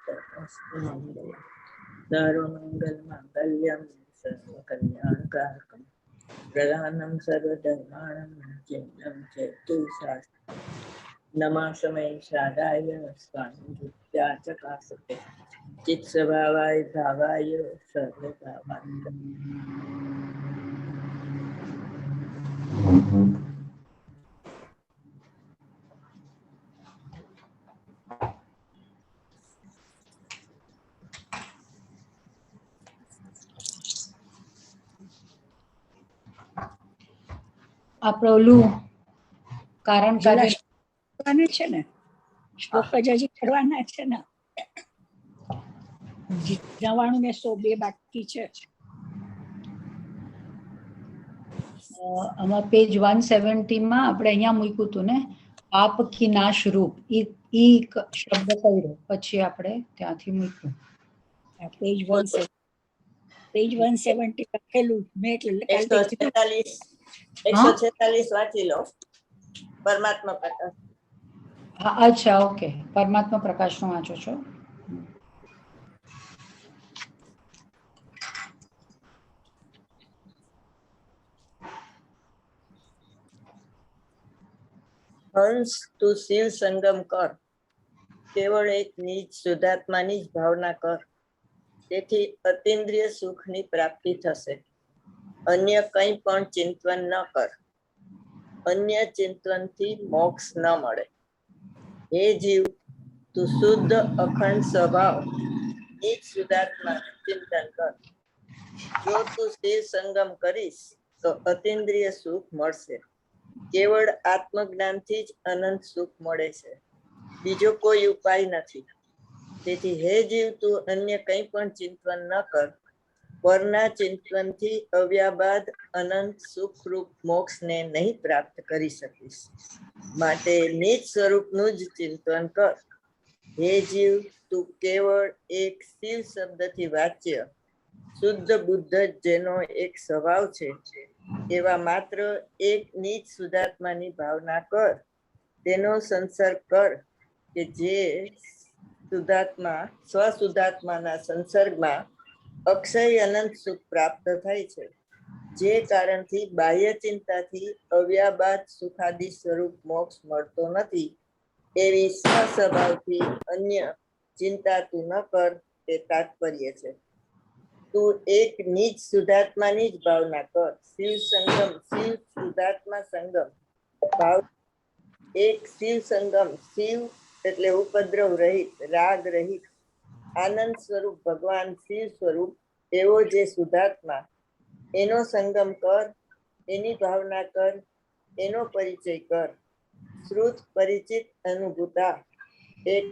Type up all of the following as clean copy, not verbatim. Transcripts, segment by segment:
सर्वमङ्गलमाङ्गल्यं सर्वकल्याणकारकं प्रधानं सर्वधर्माणां चिन्तं चेतु शास्त्रं नमामि शादाय स्वामिभृत्याचकासते चित्स्वभावाय भावाय सर्वभावाय આપણે ઓલું કારણ કાર્ય છે ને શ્લોક જ હજી કરવાના છે ને 99 ને 102 બાકી છે. આમાં પેજ 170 માં આપણે અહીંયા મૂક્યું હતું ને આપ કી નાશ રૂપ ઈ શબ્દ કર્યો પછી આપણે ત્યાંથી મૂક્યું પેજ 170 લખેલું મેં એટલે 146 વાંચી લો. પરમાત્મા પ્રકાશ. અચ્છા, ઓકે, પરમાત્મા પ્રકાશનો વાંચો છો. હંસ તું શિવ સંગમ કર, કેવળ એક નિજ શુદ્ધાત્માની જ ભાવના કર, તેથી અતિન્દ્રિય સુખની પ્રાપ્તિ થશે. અન્ય કંઈ પણ ચિંતન ન કર, અન્ય ચિંતનથી મોક્ષ ન મળે. હે જીવ, તું શુદ્ધ અખંડ સ્વભાવ નિજ શુદ્ધાત્મા ચિંતન કર. જો તું શિવ સંગમ કરીશ તો અતિન્દ્રિય સુખ મળશે. કેવળ આત્મજ્ઞાનથી જ અનંત સુખ મળે છે, બીજો કોઈ ઉપાય નથી. તેથી હે જીવ, તું અન્ય કંઈ પણ ચિંતન ન કર, પરના ચિંતનથી અવ્યાબાદ અનંત સુખરૂપ મોક્ષને નહીં પ્રાપ્ત કરી શકીશ. માટે નિજ સ્વરૂપનું જ ચિંતન કર. હે જીવ, તું કેવળ એક શિવ શબ્દથી વાચ્ય શુદ્ધ બુદ્ધ જેનો એક સ્વભાવ છે એવા માત્ર એક નિજ શુદ્ધાત્માની ભાવના કર. તેનો સંસર્ગ કર કે જે શુદ્ધાત્મા સ્વશુદ્ધાત્માના સંસર્ગમાં અક્ષય અનંત સુખ પ્રાપ્ત થાય છે, જે કારણથી બાહ્ય ચિંતાથી અવ્યાબાદ સુખાદિ સ્વરૂપ મોક્ષ મળતો નથી. એવી સ્વસ્વભાવથી અન્ય ચિંતા તું ન કર, તે તાત્પર્ય છે. તું એક નિજ શુદ્ધાત્માની જ ભાવના કર. શિવ સંગમ, શિવ શુદ્ધાત્મા સંગમ ભાવ. એક શિવ સંગમ, શિવ એટલે ઉપદ્રવ રહિત, રાગ રહિત, આનંદ સ્વરૂપ ભગવાન શિવ સ્વરૂપ એવો જે શુદ્ધાત્મા, એનો સંગમ કર, એની ભાવના કર, એનો પરિચય કર. શ્રુત પરિચિત અનુભૂતા એક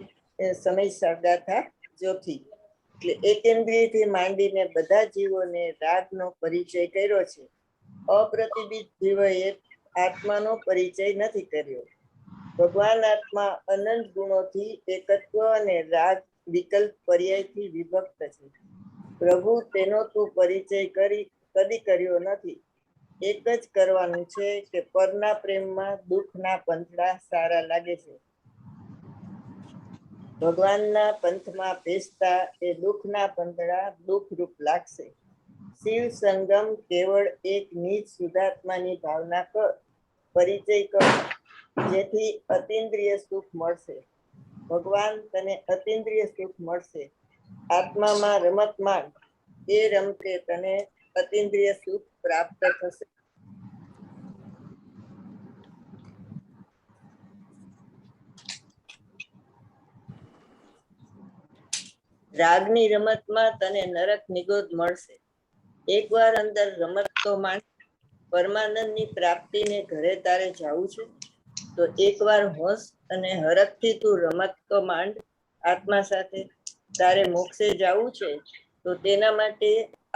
સમય ગાથા ચોથી. એટલે એકેન્દ્રિયથી માંડીને બધા જીવોને રાગનો પરિચય કર્યો છે. અપ્રતિબિંબ જીવોએ આત્માનો પરિચય નથી કર્યો. ભગવાન આત્મા અનંત ગુણોથી એકત્વ અને રાગ વિકલ્પ પર્યાયથી વિભક્ત છે. પ્રભુ તેનો તું પરિચય કદી કર્યો નથી. એક જ કરવાનું છે કે પરના પ્રેમમાં દુઃખના પંથડા સારા લાગે છે. ભગવાનના પંથમાં ભેસતા એ દુઃખના પંથડા દુઃખરૂપ લાગશે. શિવ સંગમ કેવળ એક નિજ શુદ્ધાત્માની ભાવના કર, પરિચય કર, જેથી અતિન્દ્રિય સુખ મળશે. ભગવાન તને અતિન્દ્રિય સુખ મળશે. આત્મામાં રમત માંડ, એ રમતે તને અતિન્દ્રિય સુખ પ્રાપ્ત થશે. રાગની રમતમાં તને નરક નિગોદ મળશે. એકવાર અંદર રમત તો માંડ. પરમાનંદની પ્રાપ્તિને ઘરે તારે જવું છે તો એકવાર હોશ અને હરખથી તું રમત તો માંડ આત્મા સાથે. તારે મોક્ષે જવું છે તો તેના માટે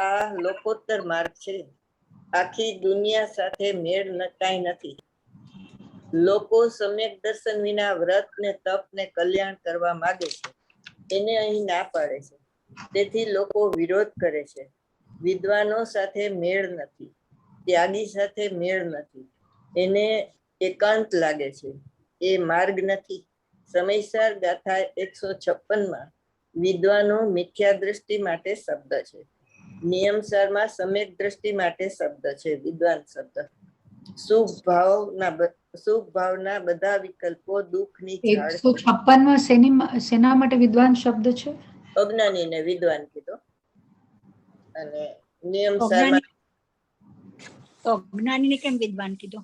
આ લોકોત્તર માર્ગ છે. આખી દુનિયા સાથે મેળ કાંઈ નથી. લોકો સમ્યક દર્શન વિના વ્રત ને તપ ને કલ્યાણ કરવા માંગે છે, એને અહીં ના પાડે છે. તેથી લોકો વિરોધ કરે છે. વિદ્વાનો સાથે મેળ નથી, ત્યાગી સાથે મેળ નથી, એને એકાંત લાગે છે, એ માર્ગ નથી. સમયસર ગાથા 156માં વિદ્વાનો મિથ્યા દ્રષ્ટિ માટે શબ્દ છે. નિયમસારમાં સમ્યક દ્રષ્ટિ માટે શબ્દ છે વિદ્વાન શબ્દ. શુભ ભાવના બધા વિકલ્પો દુઃખની ઝાડ. 156માં શેના માટે વિદ્વાન શબ્દ છે? અજ્ઞાનીને વિદ્વાન કીધો. અને નિયમસારમાં તો જ્ઞાનીને કેમ વિદ્વાન કીધો?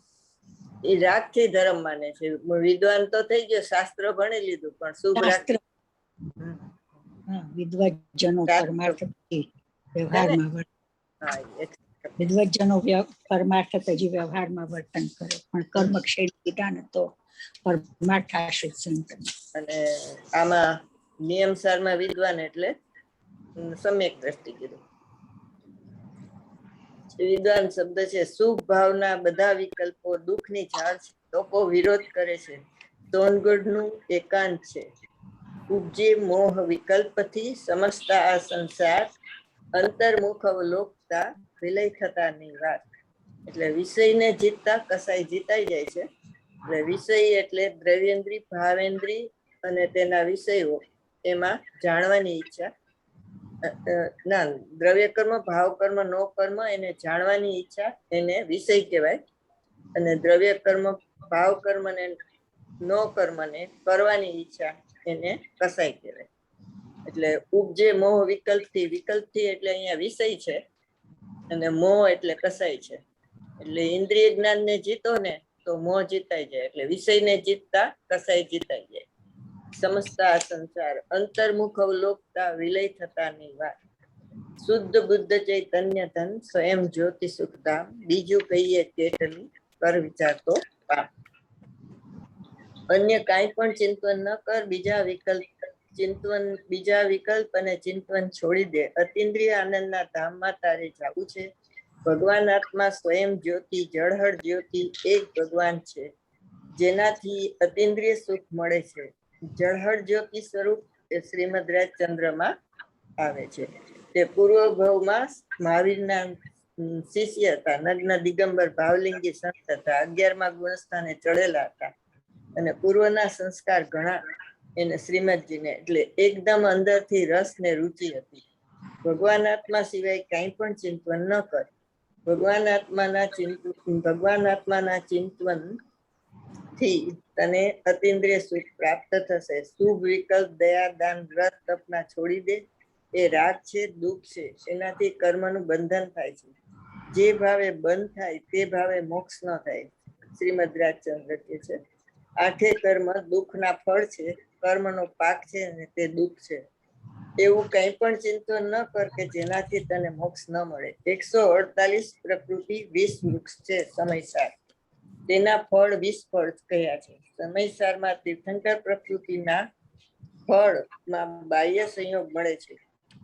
એ રાગથી ધર્મ માને છે. વિદ્વાન તો થઈ ગયો, શાસ્ત્ર ભણી લીધું, પણ શુભ રાગ. શાસ્ત્ર. હા, વિદ્વજ્જનો પરમાર્થ વ્યવહારમાં વર્તન. હા, વિદ્વજ્જનો પરમાર્થ પછી વ્યવહારમાં વર્તન કરે, પણ કર્મક્ષેત્ર કીધા ને તો પરમાર્થ આશ્રિત સંતન. અને આમાં નિયમસારમાં વિદ્વાન એટલે સમ્યક દ્રષ્ટિ કીધું. વિદ્વાન શબ્દ છે. શુભ ભાવના બધા વિકલ્પો દુઃખની ઝાડ છે. લોકો વિરોધ કરે છે. સોનગઢનું એકાંત છે. ઉપજે મોહ વિકલ્પથી સમજતા આ સંસાર, અંતર્મુખ અવલોકતા વિલય થતાની વાત. એટલે વિષયને જીતતા કસાય જીતાઈ જાય છે. એટલે વિષય એટલે દ્રવ્યેન્દ્રિય, ભાવેન્દ્રિય અને તેના વિષયો, એમાં જાણવાની ઈચ્છા. ના, દ્રવ્ય કર્મ, ભાવ કર્મ, નો કર્મ, એને જાણવાની ઈચ્છા, એને વિષય કહેવાય. અને દ્રવ્ય કર્મ, ભાવ કર્મ ને નો કર્મ ને કરવાની ઈચ્છા, એને કસાય કહેવાય. એટલે ઉપજે મોહ વિકલ્પથી, વિકલ્પથી એટલે અહીંયા વિષય છે, અને મોહ એટલે કસાય છે. એટલે ઇન્દ્રિય જ્ઞાન ને જીતો ને તો મોહ જીતાઈ જાય. એટલે વિષયને જીતતા કસાય જીતાઈ જાય. સમજતા સંસાર, અંતર્મુખ અવલોકતા વિલય થતાની વાત. શુદ્ધ બુદ્ધ ચૈતન્ય ધન, સ્વયં જ્યોતિ સુખધામ, બીજું કહીએ કેટલું, કર વિચાર તો પાપ. અન્ય કાંઈ પણ ચિંતન ન કર, બીજા વિકલ્પ અને ચિંતન છોડી દે. અતિન્દ્રિય આનંદના ધામમાં તારે જવું છે. ભગવાન આત્મા સ્વયં જ્યોતિ, જળહળ જ્યોતિ, એક ભગવાન છે, જેનાથી અતિન્દ્રિય સુખ મળે છે. જળહળ જ્યોતિ સ્વરૂપ એ શ્રીમદ રાજચંદ્રમાં આવે છે. તે પૂર્વ ભાવમાં મહાવીરના શિષ્ય હતા. નગ્ન દિગંબર ભાવલિંગી સંત હતા. 11મા ગુણસ્થાને ચડેલા હતા. અને પૂર્વના સંસ્કાર ઘણા એને શ્રીમદજીને, એટલે એકદમ અંદરથી રસ ને રુચિ હતી. ભગવાન આત્મા સિવાય કાંઈ પણ ચિંતન ન કર. ભગવાન આત્માના ચિંતન થી તને અતિન્દ્રિય સુખ પ્રાપ્ત થશે. શુભ વિકલ્પ, દયા, દાન, વ્રત, તપના છોડી દે. એ રાગ છે, દુઃખ છે, એનાથી કર્મનું બંધન થાય છે. જે ભાવે બંધ થાય તે ભાવે મોક્ષ ન થાય. શ્રીમદ રાજચંદ્ર કહે છે. આઠે કર્મ દુઃખના ફળ છે. કર્મનો પાક છે અને તે દુઃખ છે. એવું કંઈ પણ ચિંતન ન કર કે જેનાથી તને મોક્ષ ન મળે. 148 પ્રકૃતિ, 20 વૃક્ષ છે સમયસાર, તેના ફળ 20 ફળ કહ્યા છે. સમયસારમાં તીર્થંકર પ્રકૃતિના ફળમાં બાહ્ય સંયોગ મળે છે.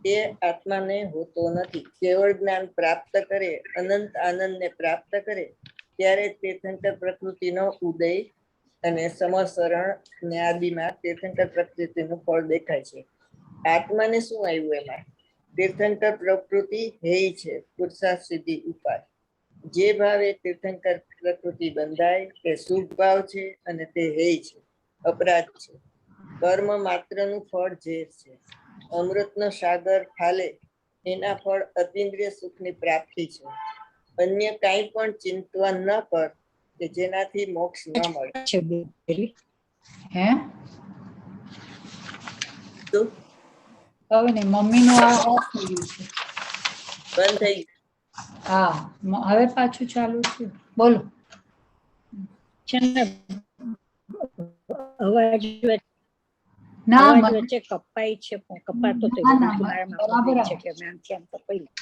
તે આત્માને હોતો નથી. કેવળ જ્ઞાન પ્રાપ્ત કરે, અનંત આનંદને પ્રાપ્ત કરે, ત્યારે તીર્થંકર પ્રકૃતિનો ઉદય અને સમસરણ ને આદિમાં તીર્થંકર પ્રકૃતિનું ફળ દેખાય છે. આત્માને શું આવ્યું એમાં? તીર્થંકર પ્રકૃતિ હેય છે, પુરુષાર્થ સિદ્ધિ ઉપાય. જે ભાવે તીર્થંકર પ્રકૃતિ બંધાય તે શુભ ભાવ છે અને તે હેય છે, અપરાધ છે. કર્મ માત્રનું ફળ ઝેર છે. અમૃતનો સાગર ફાલે, એના ફળ અતિન્દ્રિય સુખની પ્રાપ્તિ છે. અન્ય કાંઈ પણ ચિંતન ન કર કે જેનાથી મોક્ષ ન મળે. હે તો હવે ને મમ્મીનું આ ઓફ થઈ ગયું છે. બંધ થઈ ગયું. હા, હવે પાછું ચાલુ છે. બોલો. છે ને અવાજ ના, વચ્ચે કપાય છે, પણ કપાતો તો ના, ના, મારામાં બરાબર પ્રોબ્લેમ આવે છે કે મેં આમથી આમ તો પહેલા.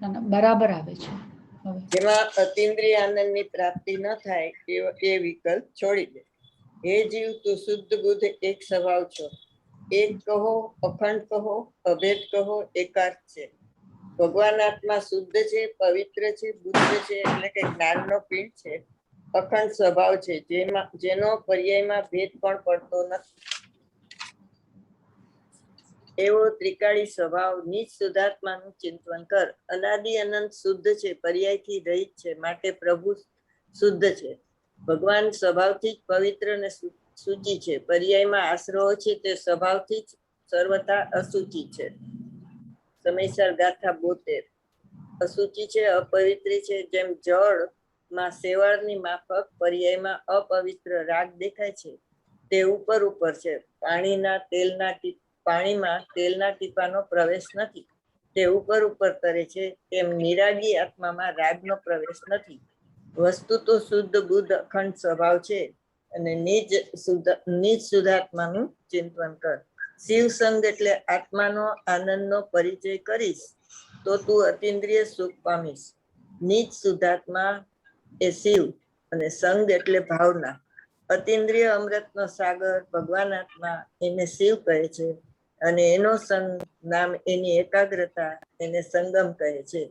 ના, ના, બરાબર આવે છે હવે. જેમાં અતિન્દ્રિય આનંદની પ્રાપ્તિ ન થાય એ વિકલ્પ છોડી દે. હે જીવ, તું શુદ્ધ બુદ્ધ એક સ્વભાવ છો. એક કહો, અખંડ કહો, અભેદ કહો, એકાર્થ છે. ભગવાન આત્મા શુદ્ધ છે, પવિત્ર છે, બુદ્ધ છે, એટલે કે જ્ઞાનનો પિંડ છે. અખંડ સ્વભાવ છે, જેનો પર્યાયમાં ભેદ પણ પડતો નથી. એવો ત્રિકાળી સ્વભાવ નિજ શુદ્ધાત્માનું ચિંતન કર. અનાદિ અનંત શુદ્ધ છે, પર્યાયથી રહિત છે, માટે પ્રભુ શુદ્ધ છે. ભગવાન સ્વભાવથી જ પવિત્ર અને શુચિ છે. પર્યાયમાં આશ્રવો છે તે સ્વભાવથી જ સર્વથા અશુચિ છે. સમયસર ગાથા 72. અશુચિ છે, અપવિત્રી છે, જેમ જળમાં શેવાળની માફક પર્યાયમાં અપવિત્ર રાગ દેખાય છે તે ઉપર છે. પાણીમાં તેલના ટીપાનો પ્રવેશ નથી, તે ઉપર તરે છે, તેમ નિરાગી આત્મામાં રાગનો પ્રવેશ નથી. વસ્તુ તો શુદ્ધ બુદ્ધ અખંડ સ્વભાવ છે, અને નિજ શુદ્ધાત્માનું ચિંતન કર. શિવ સંગ એટલે આત્માનો આનંદનો પરિચય કરીશ તો તું અતિન્દ્રિય સુખ પામીશ. નિજ શુદ્ધાત્મા એ શિવ, અને સંગ એટલે ભાવના. અતિન્દ્રિય અમૃતનો સાગર ભગવાન આત્મા એને શિવ કહે છે, અને એનો સંગ નામ એની એકાગ્રતા એને સંગમ કહે છે.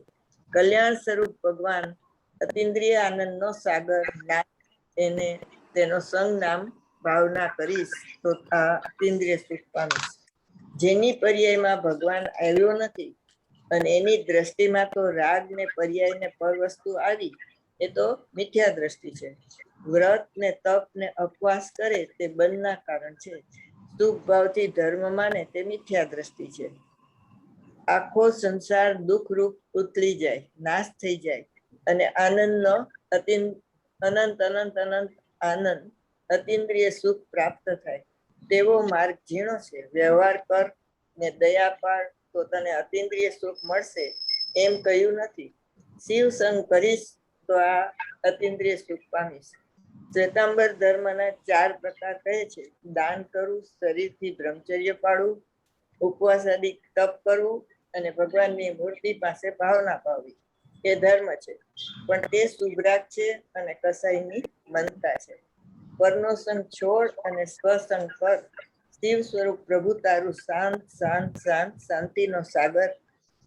કલ્યાણ સ્વરૂપ ભગવાન અતિન્દ્રિય આનંદનો સાગર એને તેનો સંગ નામ ભાવના કરીશ તો આ અતિન્દ્રિય સુખ પામીશ. જેની પર્યાયમાં ભગવાન આવ્યો નથી અને એની દ્રષ્ટિમાં તો રાગ ને પર્યાય ને પર વસ્તુ આવી, એ તો મિથ્યા દ્રષ્ટિ છે. વ્રત ને તપ ને ઉપવાસ કરે તે બંધના કારણ છે. સુખ ભાવથી ધર્મ માને તે મિથ્યા દ્રષ્ટિ છે. આખો સંસાર દુઃખરૂપ ઉતલી જાય, નાશ થઈ જાય, અને આનંદનો અનંત અનંત અનંત આનંદ અતિન્દ્રિય સુખ પ્રાપ્ત થાય તેવો માર્ગ ઝીણો છે. વ્યવહાર કર ને દયા પાડ તો તને અતિન્દ્રિય સુખ મળશે એમ કહ્યું નથી. શિવ સંગ કરીશ તો આ અતિન્દ્રિય સુખ પામીશ. શ્વેતાંબર ધર્મના 4 પ્રકાર કહે છે. દાન કરવું, શરીરથી બ્રહ્મચર્ય પાડવું, ઉપવાસ આદિ તપ કરવું, અને ભગવાનની મૂર્તિ પાસે ભાવના પાડવી એ ધર્મ છે, પણ તે સુભરાગ છે અને કસાઈની મનતા છે. પરનો સંગ છોડ અને સ્વસંગ કર. શિવ સ્વરૂપ પ્રભુ તારું શાંત શાંત શાંત શાંતિનો સાગર,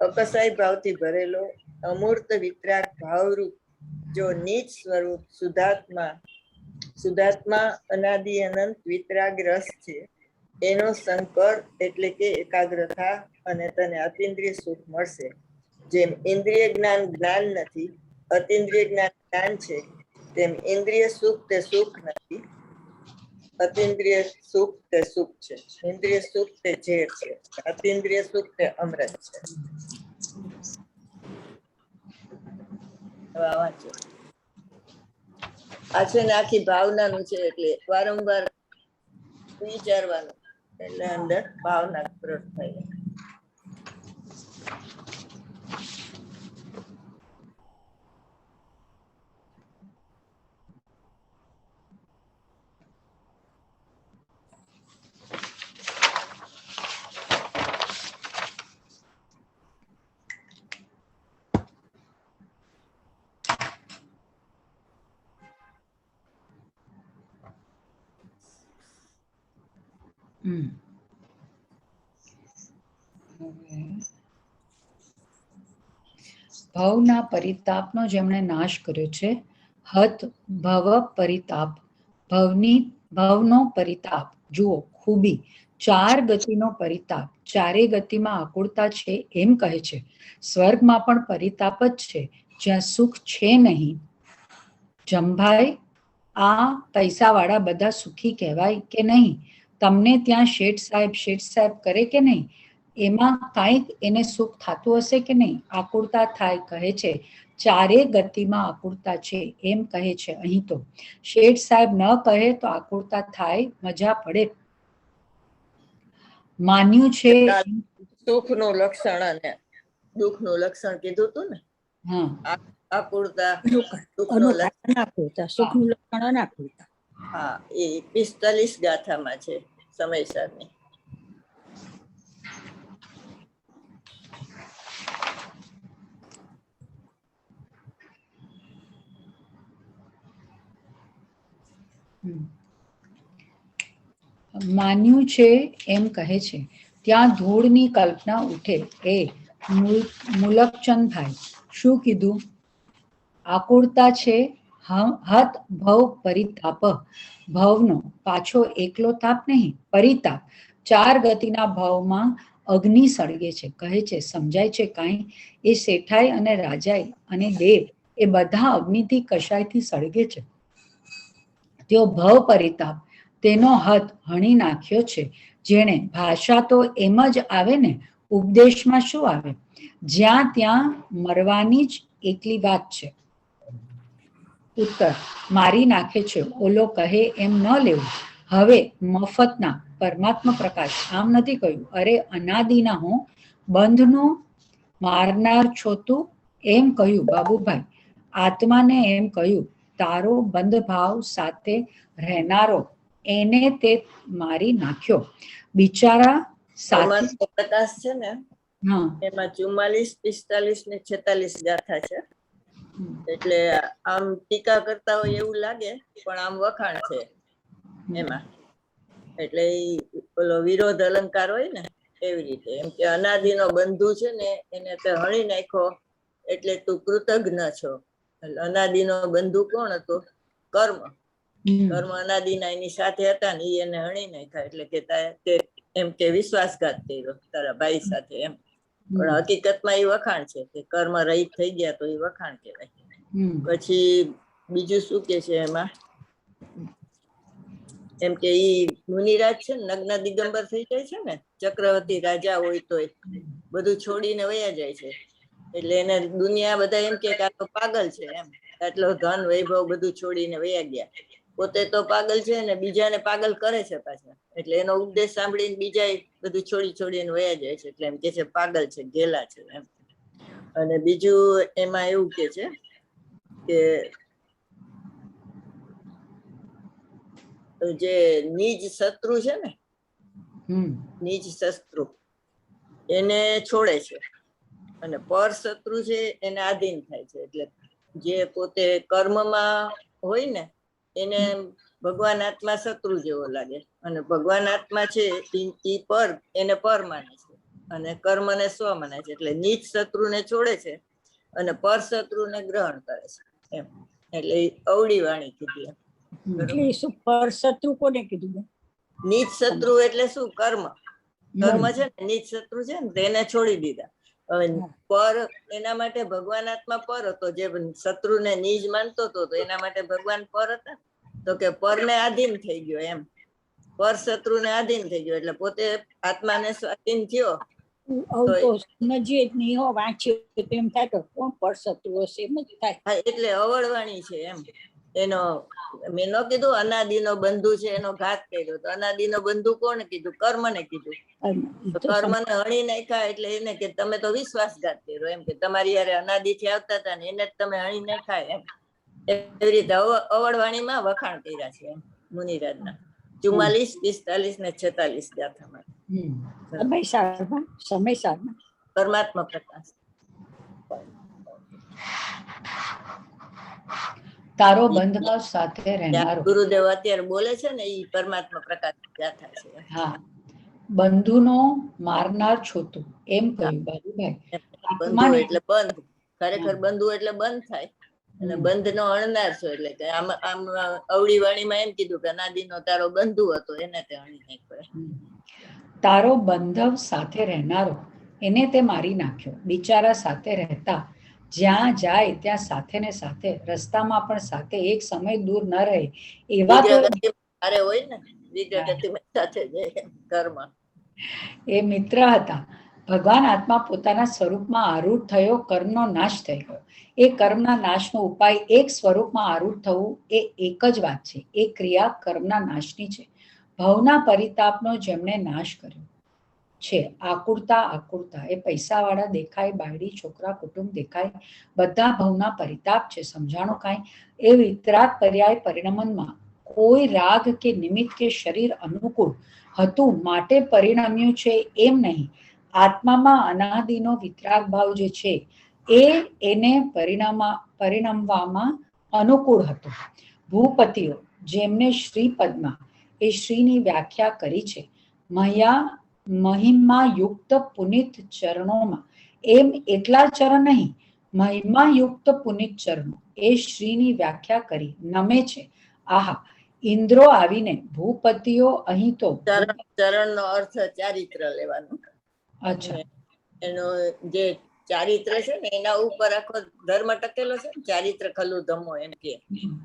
અકસાઈ ભાવથી ભરેલો અમૂર્ત વિતરાગ ભાવરૂપ જો નીચ સ્વરૂપ શુદ્ધાત્મા અનાદિ અનંત વિતરાગ રસ છે, એનો સંકર એટલે કે એકાગ્રતા, અને તને અતિન્દ્રિય સુખ મળશે. જેમ ઇન્દ્રિય જ્ઞાન જ્ઞાન નથી, અતિન્દ્રિય જ્ઞાન જ્ઞાન છે, તેમ ઇન્દ્રિય સુખ તે સુખ નથી, અતિન્દ્રિય સુખ તે સુખ છે. ઇન્દ્રિય સુખ તે ઝેર છે, અતિન્દ્રિય સુખ તે અમૃત છે. આ છે ને આખી ભાવનાનું છે, એટલે વારંવાર વિચારવાનું, એટલે અંદર ભાવના પ્રગટ થાય. ભવના પરિતાપનો જેમણે નાશ કર્યો છે. હત ભવ પરિતાપ, ભવનો પરિતાપ જુઓ ખૂબી. 4 ગતિનો પરિતાપ, 4 ગતિમાં આકુળતા છે એમ કહે છે. સ્વર્ગમાં પણ પરિતાપ જ છે, જ્યાં સુખ છે નહીં. જમભાઈ, આ પૈસાવાળા બધા સુખી કહેવાય કે નહીં? તમને ત્યાં શેઠ સાહેબ કરે કે નહીં? એમાં કાંઈક એને સુખ થતું હશે કે નહીં? આકુળતા થાય કહે છે. 4 ગતિમાં આકુળતા છે એમ કહે છે. અહીં તો શેઠ સાહેબ ન કહે તો આકુળતા થાય, મજા પડે. માન્યું છે સુખનું લક્ષણ અને દુઃખનું લક્ષણ કીધું હતું ને. હા, આકુળતા સુખનું લક્ષણ અનાકુળતા. હા, એ 45 ગાથામાં છે સમયસરની. માન્યું છે એમ કહે છે. ત્યાં ધૂળની કલ્પના ઉઠે. એ મુલકચંદભાઈ શું કીધું? આકુળતા છે હત ભવ પરિતાપ. ભવનો પાછો એકલો તાપ નહીં, પરિતાપ. 4 ગતિના ભાવમાં અગ્નિ સળગે છે કહે છે. સમજાય છે કાંઈ? એ શેઠાઈ અને રાજાઈ અને દેવ એ બધા અગ્નિથી કશાયથી સળગે છે. તેઓ ભવ પરિતાપ તેનો હદ હણી નાખ્યો છે. જેણે ભાષા તો એમ જ આવે ને, ઉપદેશમાં શું આવે? જ્યાં ત્યાં મરવાની જ એકલી વાત છે. ઉત્તર, મારી નાખે છે, ઓલો કહે એમ ન લેવું. હવે મફતના પરમાત્મા પ્રકાશ આમ નથી કહ્યું. અરે અનાદિના હું, બંધનો મારનાર છો તું, એમ કહ્યું બાબુભાઈ. આત્માને એમ કહ્યું, તારો બંધ ભાવ સાથે રહેનારો, એને તે મારી નાખ્યો. બિચારા સાથે. પરમાત્મા પ્રકાશ છે ને, હા, એમાં 44, 45 ને 46 ગાથા છે. એટલે આમ ટીકા કરતા હોય એવું લાગે, પણ આમ વખાણ છે એમાં. એટલે ઓલો વિરોધ અલંકાર હોય ને એવી રીતે, એમ કે અનાદિનો બંધુ છે ને એને તે હણી નાખ્યો એટલે તું કૃતજ્ઞ છો. એટલે અનાદિનો બંધુ કોણ હતો? કર્મ. કર્મ અનાદિના એની સાથે હતા ને, એને હણી નાખ્યા. એટલે કે તે એમ કે વિશ્વાસઘાત કર્યો તારા ભાઈ સાથે એમ. પણ હકીકતમાં એ વખાણ છે કે કર્મ રહિત થઈ ગયા, તો એ વખાણ કહેવાય. પછી બીજું શું કે છે એમાં? એમ કે ઈ મુનિરાજ છે ને નગ્ન દિગંબર થઈ જાય છે ને, ચક્રવર્તી રાજા હોય તોય બધું છોડીને વયા જાય છે. એટલે એને દુનિયા બધા એમ કે આ તો પાગલ છે એમ, આટલો ધન વૈભવ બધું છોડીને વયા ગયા. પોતે તો પાગલ છે ને બીજાને પાગલ કરે છે પાછા. એટલે એનો ઉપદેશ સાંભળીને બીજા બધું છોડીને વયા જાય છે. એટલે એમ કે છે પાગલ છે, ગેલા છે એમ. અને બીજું એમાં એવું કે છે કે જે નીજ શત્રુ છે ને, નીજ શત્રુ એને છોડે છે, અને પર શત્રુ છે એને આધીન થાય છે. એટલે જે પોતે કર્મમાં હોય ને એને ભગવાન આત્મા શત્રુ જેવો લાગે, અને ભગવાન આત્મા છે એ પર, એને પર માને છે, અને કર્મને સ્વ માને છે. એટલે નીચ શત્રુને છોડે છે અને પર શત્રુને ગ્રહણ કરે છે એમ. એટલે અવળી વાણી કીધી એમ. એટલે શું પર શત્રુ કોને કીધું? નીચ શત્રુ એટલે શું? કર્મ. કર્મ છે ને નીચ શત્રુ છે ને તેને છોડી દીધા. હવે પર એના માટે ભગવાન આત્મા પર હતો, જે શત્રુને નીજ માનતો હતો તો એના માટે ભગવાન પર હતા. તો કે પરને આધીન થઈ ગયો એમ, પર શત્રુને આધીન થઈ ગયો. એટલે પોતે આત્માને સ્વાધીન થયો. તો સમજીએ જ નહીં હો, વાંચ્યું તેમ થાય તો કોણ પર શત્રુ હશે એમ જ થાય. હા, એટલે અવળવાણી છે એમ. એનો મેં ન કીધું અનાદિનો બંધુ છે એનો ઘાત કર્યો, તો અનાદિનો બંધુ કોને કીધું? કર્મને કીધું. કર્મને હણી નાખ્યા એટલે એને કે તમે તો વિશ્વાસઘાત કર્યો એમ, કે તમારી યારે અનાદિથી આવતા હતા ને એને જ તમે હણી નાખ્યા એમ. એવી રીતે અવળવાણીમાં વખાણ કર્યા છે એમ મુનિરાજના 44, 45 ને 46 ગાથામાં. સમયસારમાં પરમાત્મા પ્રકાશ. તારો બંધભાવ સાથે રહેનારો. ગુરુદેવ અત્યારે બોલે છે ને ઈ પરમાત્મા પ્રકાશ ગાથા છે. હા, બંધુનો મારનાર છો તું, એમ કહ્યું બાબુભાઈ. બંધુ એટલે બંધ, ખરેખર બંધુ એટલે બંધ થાય, અને બંધ નો અણનાર છો. એટલે કે આમ અવળી વાણીમાં એમ કીધું કે અનાદિનો તારો બંધુ હતો એને તે અણી નાખ્યો. તારો બંધવ સાથે રહેનારો, એને તે મારી નાખ્યો. બિચારા સાથે રહેતા, જ્યાં જાય ત્યાં સાથે ને સાથે, રસ્તામાં પણ સાથે, એક સમય દૂર ન રહે એવા તો હોય ને, સાથે કર્મ. એ મિત્ર હતા. ભગવાન આત્મા પોતાના સ્વરૂપમાં આરૂઢ થયો, કર્મનો નાશ થઈ ગયો. એ કર્મના નાશનો ઉપાય એક સ્વરૂપમાં આરૂઢ થવું એ એક જ વાત છે. એ ક્રિયા કર્મના નાશની છે. ભવના પરિતાપનો જેમણે નાશ કર્યો છે. આકુળતા એ પૈસાવાળા દેખાય, બાયડી છોકરા કુટુંબ દેખાય, બધા ભવના પરિતાપ છે. સમજાણું કાંઈ? એ વિતરાગ પર્યાય પરિણમનમાં કોઈ રાગ કે નિમિત્ત કે શરીર અનુકૂળ હતું માટે પરિણમ્યું છે એમ નહીં. આત્મામાં અનાદિનો વિતરાગ ભાવ જે છે એને પરિણમવામાં અનુકૂળ હતો. ભૂપતિઓ જેમને શ્રીપદમાં એ શ્રીની વ્યાખ્યા કરી છે, મહિમાયુક્ત પુનિત ચરણોમાં, એમ એટલા ચરણ નહીં, મહિમાયુક્ત પુનિત ચરણો એ શ્રીની વ્યાખ્યા કરી નમે છે. આહા, ઇન્દ્રો આવીને ભૂપતિઓ અહીં તો ચરણ નો અર્થ ચારિત્ર લેવાનો. અચ્છા, એનો જે ચારિત્ર છે ને એના ઉપર આખો ધર્મ ટકેલો છે. ચારિત્ર ખલું ધમો એમ કે,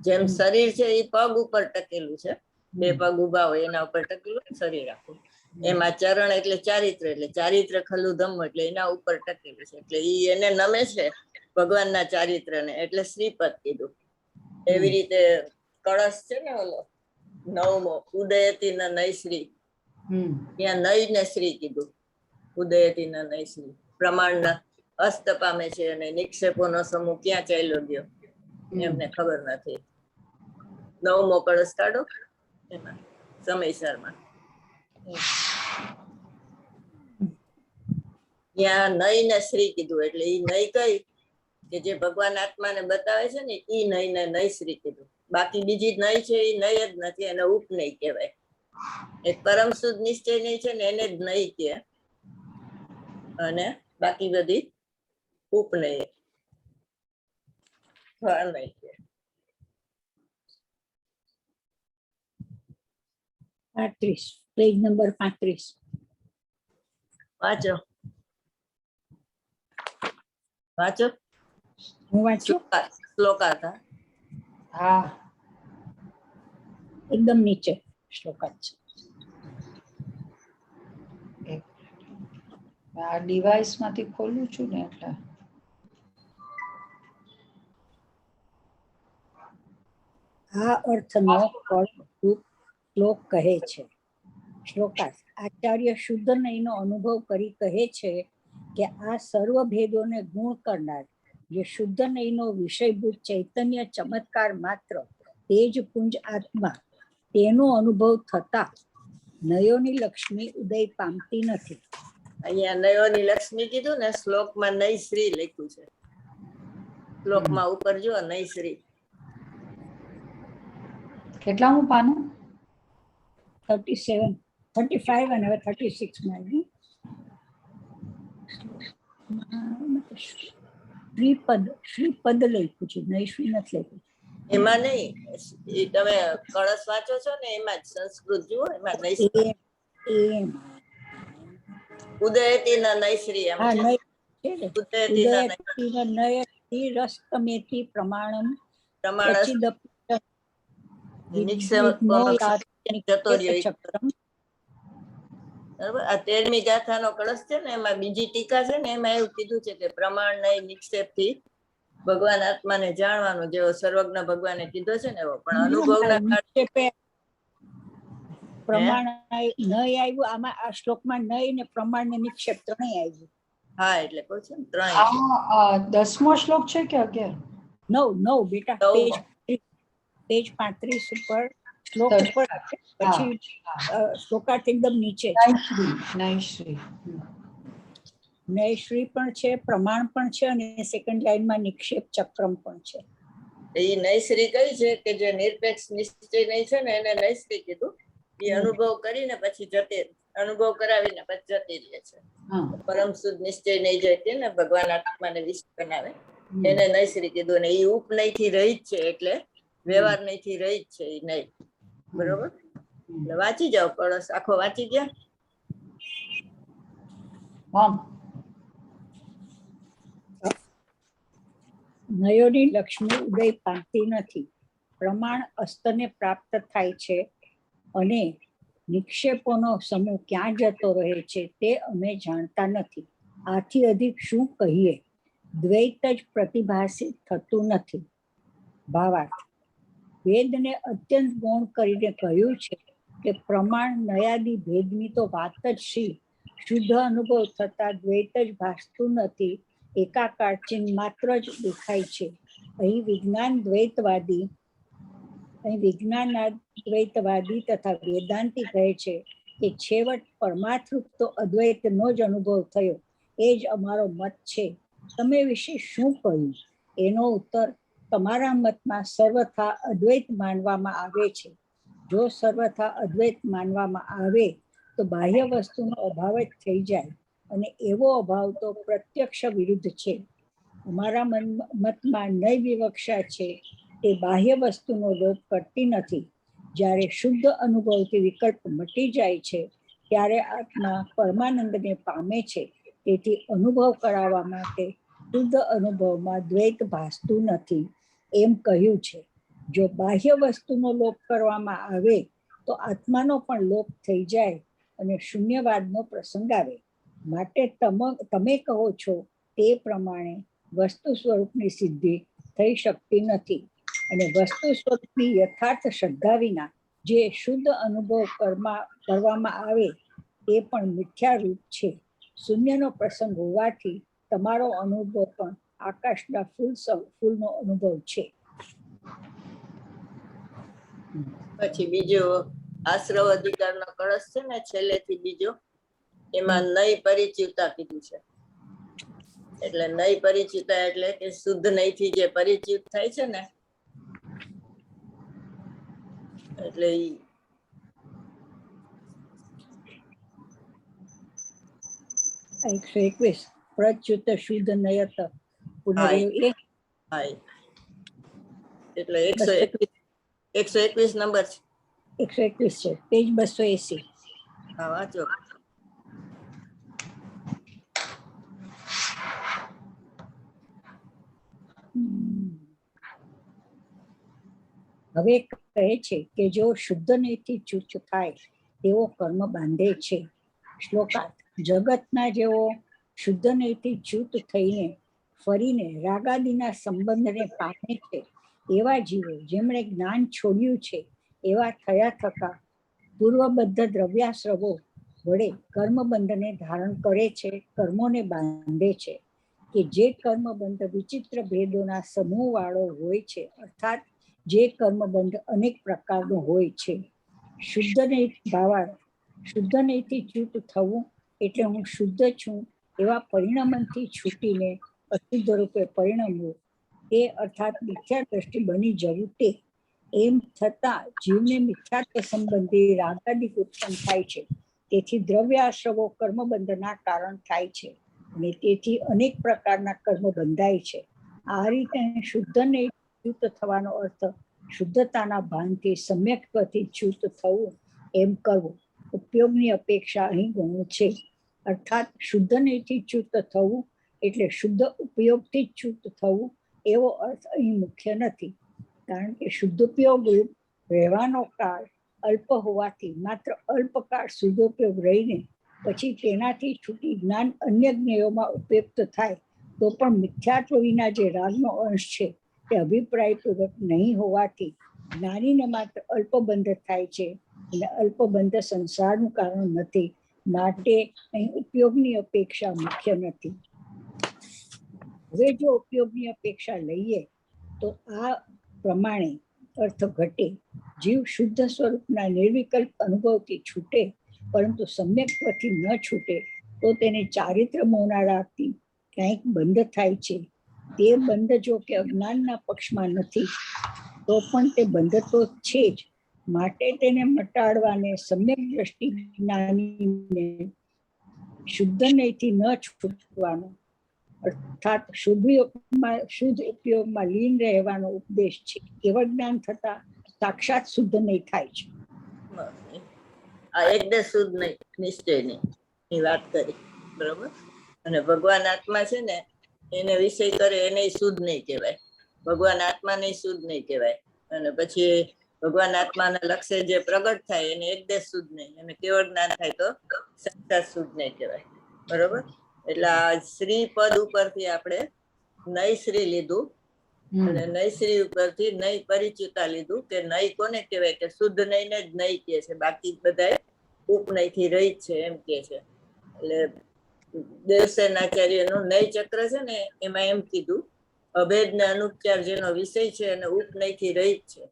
જેમ શરીર છે એ પગ ઉપર ટકેલું છે, બે પગ ઉભા હોય એના ઉપર ટકેલું શરીર આખું. એમાં ચરણ એટલે ચારિત્ર ખલું ધમ્મ એટલે એના ઉપર ટકેલું છે, એટલે ઈ એને નમે છે ભગવાનના ચારિત્રને, એટલે શ્રીપદ કીધું. એવી રીતે કળશ છે ને ઓલો 9મો ઉદયતી ન નૈશ્રી, ત્યાં નઈ ને શ્રી કીધું. ઉદયતી ન નૈશ્રી પ્રમાણના અસ્ત પામે છે અને નિક્ષેપોનો સમૂહ ક્યાં ચાલ્યો ગયો એમને ખબર નથી. 9મો કળશ કાઢો એમાં સમયસરમાં ત્યાં નઈ ને શ્રી કીધું, એટલે ઈ નઈ કઈ કે જે ભગવાન આત્માને બતાવે છે ને ઈ નઈ ને નઈ શ્રી કીધું. બાકી બીજી નઈ છે એ નઈ જ નથી, એને ઉપનય કહેવાય. એક પરમ શુદ્ધ નિશ્ચય નહીં છે ને એને જ નઈ કે, અને બાકી બધી ઉપનય નહીં કે. 35 પેજ નંબર 35. વાંચો વાંચો. હું વાંચું? શ્લોકા હતા. હા, એકદમ નીચે શ્લોકા છે. આ ડિવાઇસ માંથી ખોલું છું ને એટલે આ અર્થનો ફળરૂપ શ્લોક કહે છે. શ્લોકાર્થ: આચાર્ય શુદ્ધ નયનો અનુભવ કરી કહે છે કે આ સર્વ ભેદોને ગુણ કરનાર જે શુદ્ધ નયનો વિષયભૂત ચૈતન્ય ચમત્કાર માત્ર તેજ પુંજ આત્મા, તેનો અનુભવ થતા નયોની લક્ષ્મી ઉદય પામતી નથી. અહીંયા નયોની લક્ષ્મી કીધું ને, શ્લોકમાં નઈ શ્રી લખ્યું છે. શ્લોકમાં ઉપર જો નઈ શ્રી. કેટલામું પાનું? 37, 35 અને હવે 36 માં શ્રીપદ લખ્યું છે, નૈશ્રી નથી લખ્યું. એમાં નહીં, એ તમે કળશ વાંચો છો ને એમાં જ સંસ્કૃત જુઓ, એમાં નૈશ્રી ઉદયતી ના નૈશ્રી એમ છે. ઉદયતી ના નયતી રસ્તમેતિ પ્રમાણમ પ્રમાણ જતો રહ્યો. બરાબર. આ 13મી ગાથાનો કળશ છે ને એમાં બીજી ટીકા છે ને એમાં એવું કીધું છે કે પ્રમાણ નહીં નિક્ષેપ થી ભગવાન આત્માને જાણવાનો, જેવો સર્વજ્ઞ ભગવાને કીધો છે ને એવો. પણ અનુભવના પ્રમાણ નહીં આવ્યું આમાં. આ શ્લોકમાં નહીં ને પ્રમાણ ને નિક્ષેપ ત્રણેય આવ્યું. હા, એટલે કહું છું ને ત્રણેય. 10મો શ્લોક છે કે 11? 9 બેટા, પેજ 35 ઉપર શ્લોક ઉપર પછી શ્લોકાર્થ એકદમ નીચે છે. નયશ્રી પણ છે, પ્રમાણ પણ છે અને સેકન્ડ લાઈનમાં નિક્ષેપ ચક્રમ પણ છે. એ નૈશ્રી કઈ છે કે જે નિરપેક્ષ નિશ્ચય નહીં છે ને એને નૈશ્રી કીધું. એ અનુભવ કરીને પછી અનુભવ કરાવીને પછી જતી રહે છે. પરમ શુદ્ધ નિશ્ચય નહીં જાય કે ને ભગવાન આત્માને વિશ્વ બનાવે એને નૈશ્રી કીધું. ને એ ઉપનય થી રહી જ છે, એટલે વ્યવહાર નય થી રહી જ છે એ નહીં. બરોબર. એટલે વાંચી જાઓ કળશ આખો વાંચી ગયા. નયોની લક્ષ્મી ઉદય પામતી નથી. પ્રમાણ અસ્તને પ્રાપ્ત થાય છે અને નિક્ષેપોનો સમૂહ ક્યાં જતો રહે છે તે અમે જાણતા નથી. આથી અધિક શું કહીએ? દ્વૈત જ પ્રતિભાસિત થતું નથી. ભાવાર્થ: વેદને અત્યંત ગૌણ કરીને કહ્યું છે કે પ્રમાણ નયાદિ ભેદની તો વાત જ શી, શુદ્ધ અનુભવ થતા દ્વૈત જ ભાસતું નથી, એકાકાર ચિહ્ન માત્ર જ દેખાય છે. અહીં વિજ્ઞાનાદ્વૈતવાદી તથા વેદાંતિ કહે છે કે છેવટ પરમાર્થરૂપ તો અદ્વૈતનો જ અનુભવ થયો, એ જ અમારો મત છે. તમે વિશે શું કહ્યું? એનો ઉત્તર: તમારા મતમાં સર્વથા અદ્વૈત માનવામાં આવે છે. જો સર્વથા અદ્વૈત માનવામાં આવે તો બાહ્ય વસ્તુનો અભાવ જ થઈ જાય, અને એવો અભાવ તો પ્રત્યક્ષ વિરુદ્ધ છે. અમારા મતમાં નય વિવક્ષા છે તે બાહ્ય વસ્તુનો લોપ કરતી નથી. જ્યારે શુદ્ધ અનુભવથી વિકલ્પ મટી જાય છે ત્યારે આત્મા પરમાનંદને પામે છે. તેથી અનુભવ કરાવવા માટે શુદ્ધ અનુભવમાં દ્વૈત ભાસતું નથી એમ કહ્યું છે. જો બાહ્ય વસ્તુનો લોપ કરવામાં આવે તો આત્માનો પણ લોપ થઈ જાય અને શૂન્યવાદનો પ્રસંગ આવે. માટે તમે કહો છો તે પ્રમાણે વસ્તુ સ્વરૂપની સિદ્ધિ થઈ શકતી નથી, અને વસ્તુ સ્વરૂપની યથાર્થ શ્રદ્ધા વિના જે શુદ્ધ અનુભવ કરવામાં આવે તે પણ મિથ્યારૂપ છે. શૂન્યનો પ્રસંગ હોવાથી તમારો અનુભવ પણ આકાશના ફૂલનો અનુભવ છે. પછી બીજો આશ્રવ અધિકારનો કળશ છે ને, છેલ્લેથી બીજો, એમાં નઈ પરિચિતા કીધું છે. એટલે નઈ પરિચિતા એટલે કે શુદ્ધ નહીંથી જે પરિચિત થાય છે ને, એટલે 121 પ્રચ્યુત શુદ્ધ નયત પુનરેવ એ. હા, એટલે 121 નંબર છે. 121 છે, પેજ 280. હા, વાંચો. હવે કહે છે કે જો શુદ્ધ નહીંથી ચૂત થાય તેવો કર્મ બાંધે છે. શ્લોકાર્થ. જગતના જેવો શુદ્ધ નહીંથી ચૂત થઈને ફરીને રાગાદિના સંબંધને પામે છે એવા જીવો જેમણે જ્ઞાન છોડ્યું છે એવા થયા થતા પૂર્વબદ્ધ દ્રવ્યાશ્રવો વડે કર્મબંધને ધારણ કરે છે, કર્મોને બાંધે છે, કે જે કર્મબંધ વિચિત્ર ભેદોના સમૂહ વાળો હોય છે, અર્થાત જે કર્મબંધ અનેક પ્રકારનો હોય છે. શુદ્ધ નહીં ભાવાર્થ. શુદ્ધ નહીંથી ચૂત થવું એટલે હું શુદ્ધ છું એવા પરિણામથી છૂટીને અશુદ્ધ રૂપે પરિણમવું, એ અર્થાત મિથ્યા દ્રષ્ટિ બની જવું તે. એમ છતાં જીવને મિથ્યાત્વ સંબંધી રાગાદિક ઉત્પન્ન થાય છે. તેથી દ્રવ્યાશ્રવો કર્મબંધના કારણ થાય છે, અને તેથી અનેક પ્રકારના કર્મ બંધાય છે. આ રીતે શુદ્ધ નહીં ચૂત થવાનો અર્થ શુદ્ધતાના ભાનથી સમ્યક્ત્વથી ચૂત થવું એમ કરવું. ઉપયોગની અપેક્ષા અહીં ગૌણ છે. અર્થાત શુદ્ધ નહીંથી ચૂત થવું એટલે શુદ્ધ ઉપયોગથી જ ચૂત થવું એવો અર્થ અહીં મુખ્ય નથી. કારણ કે શુદ્ધોપયોગ રહેવાનો કાળ અલ્પ હોવાથી માત્ર અલ્પકાળ શુદ્ધોપયોગ રહીને પછી તેનાથી છૂટી જ્ઞાન અન્ય જ્ઞેયોમાં ઉપયુક્ત થાય તો પણ મિથ્યાત્વ વિના જે રાગનો અંશ છે તે અભિપ્રાયપૂર્વક નહીં હોવાથી જ્ઞાનીને માત્ર અલ્પબંધ થાય છે, અને અલ્પબંધ સંસારનું કારણ નથી. માટે અહીં ઉપયોગની અપેક્ષા મુખ્ય નથી. હવે જો ઉપયોગની અપેક્ષા લઈએ તો આ પ્રમાણે અર્થ ઘટે. જીવ શુદ્ધ સ્વરૂપના નિર્વિકલ્પ અનુભવથી છૂટે, પરંતુ સમ્યક્ત્વથી ન છૂટે તો તેને ચારિત્ર મોહનારાથી કંઈક બંધ થાય છે. તે બંધ જો કે અજ્ઞાનના પક્ષમાં નથી તો પણ તે બંધ તો છે જ. માટે તેને મટાડવાને સમ્યક દ્રષ્ટિ જ્ઞાનીને શુદ્ધ નહીંથી ન છૂટવાનો અર્થાત શુદ્ધ ઉપયોગમાં લીન રહેવાનો ઉપદેશ છે. કેવળ જ્ઞાન થતા સાક્ષાત શુદ્ધ નહીં થાય છે. આ એકદમ શુદ્ધ નહીં, નિશ્ચય નહીં ની વાત કરી, બરોબર. અને ભગવાન આત્મા છે ને, એને વિષય કરે એને શુદ્ધ નહીં કહેવાય. ભગવાન આત્મા ને શુદ્ધ નહીં કહેવાય. અને પછી ભગવાન આત્માના લક્ષ્ય જે પ્રગટ થાય એને એકદમ શુદ્ધ નહીં, અને કેવળ જ્ઞાન થાય તો સાક્ષાત શુદ્ધ નહીં કહેવાય, બરોબર. એટલે આ શ્રી પદ ઉપરથી આપણે નઈ શ્રી લીધું, અને નઈ શ્રી ઉપરથી નઈ પરિચિતા લીધું. કે નઈ કોને કહેવાય? કે શુદ્ધ નહીં ને જ નહીં કહે છે, બાકી બધા ઉપનય થી રહી છે એમ કે છે. એટલે દેવસેનાચાર્યનું નય ચક્ર છે ને, એમાં એમ કીધું અભેદ ને અનુપચાર જેનો વિષય છે અને ઉપનય થી રહી છે,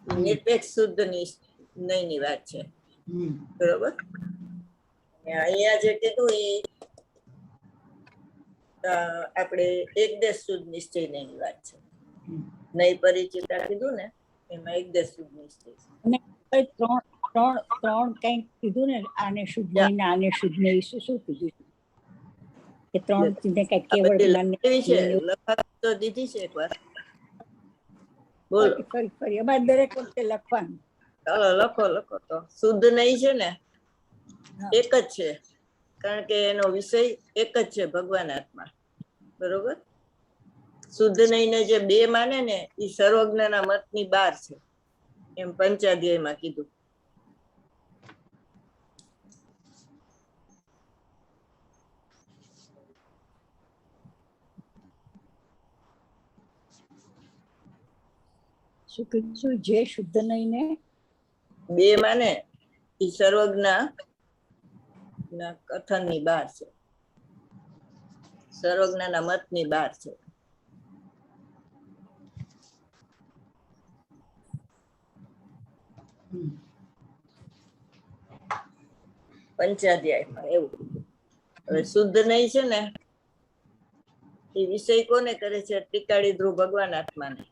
નિરપેક્ષ શુદ્ધ ની વાત છે, બરોબર. અહીંયા જે કીધું એ આપણે એકદેશ શુદ્ધ નિશ્ચય ની વાત છે. નઈ પરિચિતા કીધું ને, એમાં એકદેશ શુદ્ધ નિશ્ચય છે. ત્રણ કંઈક કીધું ને, આને શુદ્ધ નહીં ને આને શુદ્ધ નહીં, શું કીધું કે ત્રણ ચીજને કઈ કેવળ જ્ઞાન તો દીધી છે એકવાર. બોલો ફરી અમારે દરેક વખતે લખવાનું. ચાલો લખો તો. શુદ્ધ નહીં છે ને એક જ છે, કારણ કે એનો વિષય એક જ છે, ભગવાન આત્મા, બરોબર. શુદ્ધ નહીં ને જે બે માને ને એ સર્વજ્ઞના મતની બહાર છે, એમ પંચાધ્યાયમાં કીધું. શું કીધું? જે શુદ્ધ નહીં ને બે માને એ સર્વજ્ઞ ના કથન ની બહાર છે, સર્વજ્ઞ ના મત ની બહાર છે. પંચાધ્યાયમાં એવું. હવે શુદ્ધ નહીં છે ને એ વિષય કોને કરે છે? ટીકાળી ધ્રુવ ભગવાન આત્માને.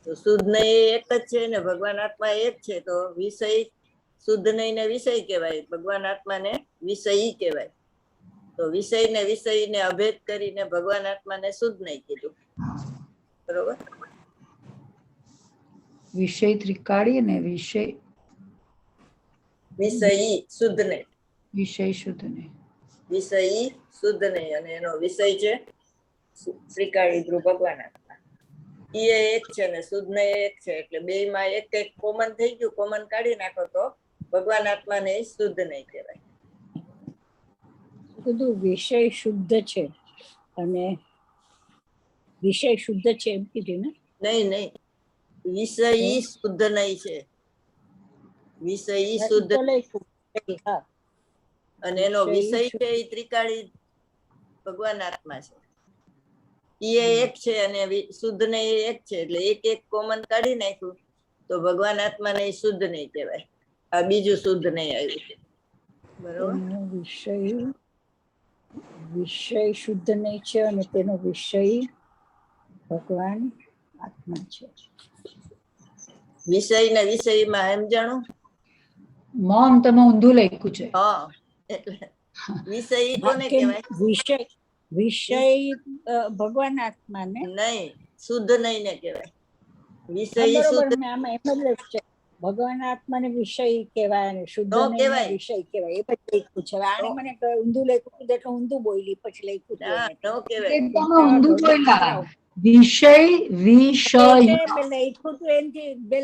તો શુદ્ધ નહીં એ એક જ છે ને ભગવાન આત્મા એક છે, તો વિષય શુદ્ધ નહીં ને વિષય કહેવાય, ભગવાન આત્માને વિષયી કહેવાય. તો વિષય ને વિષયને અભેદ કરીને ભગવાન આત્માને શુદ્ધ નહીં કીધું. બરોબર? વિષય ત્રિકાળી અને વિષય વિષયી શુદ્ધ નહીં, વિષય શુદ્ધ નહીં. વિષયી શુદ્ધ નહીં, અને એનો વિષય છે ત્રિકાળી ધ્રુવ ભગવાન આત્મા. એ એક છે ને શુદ્ધ ને એક છે, એટલે બે માં એક એક કોમન થઈ ગયું. કોમન કાઢી નાખો તો ભગવાન આત્માને શુદ્ધ નહીં કહેવાય. કીધું વિષય શુદ્ધ છે અને વિષય શુદ્ધ છે એમ કીધું ને? નહીં નહીં, વિષયી શુદ્ધ નહીં છે, વિષયી શુદ્ધ. હા, અને એનો વિષય વિષય છે એ ત્રિકાળી ભગવાન આત્મા છે. એ એક છે અને શુદ્ધ ને એ એક છે, એટલે એક એક કોમન કાઢી નાખ્યું તો ભગવાન આત્માને શુદ્ધ નહીં કહેવાય. આ બીજું શુદ્ધ નહીં આવ્યું. બરોબર? એનો વિષય શુદ્ધ નહીં છે અને તેનો વિષય ભગવાન આત્મા છે. વિષય ને વિષયમાં સમજાણું? મોમ તમે ઊંધું લખ્યું છે. હા, એટલે વિષય કોને કહેવાય? વિષય વિષય ભગવાન આત્મા ને નહીં, શુદ્ધ નહીં ને કહેવાય. વિષય બરોબર, શુદ્ધ મેં આમાં એમ જ લખ્યું છે ભગવાન આત્માને વિષય કહેવાય અને શુદ્ધ નો નહીં કહેવાય. વિષય કહેવાય. એ બધું લખ્યું છે. હવે આને મને ઊંધું લખ્યું એટલે ઊંધું બોલી, પછી લખ્યું ના, હતું નો કહેવાય. એકદમ ઊંધું બોલ્યા. વિષય વિષય મેં લખ્યું હતું એનાથી બે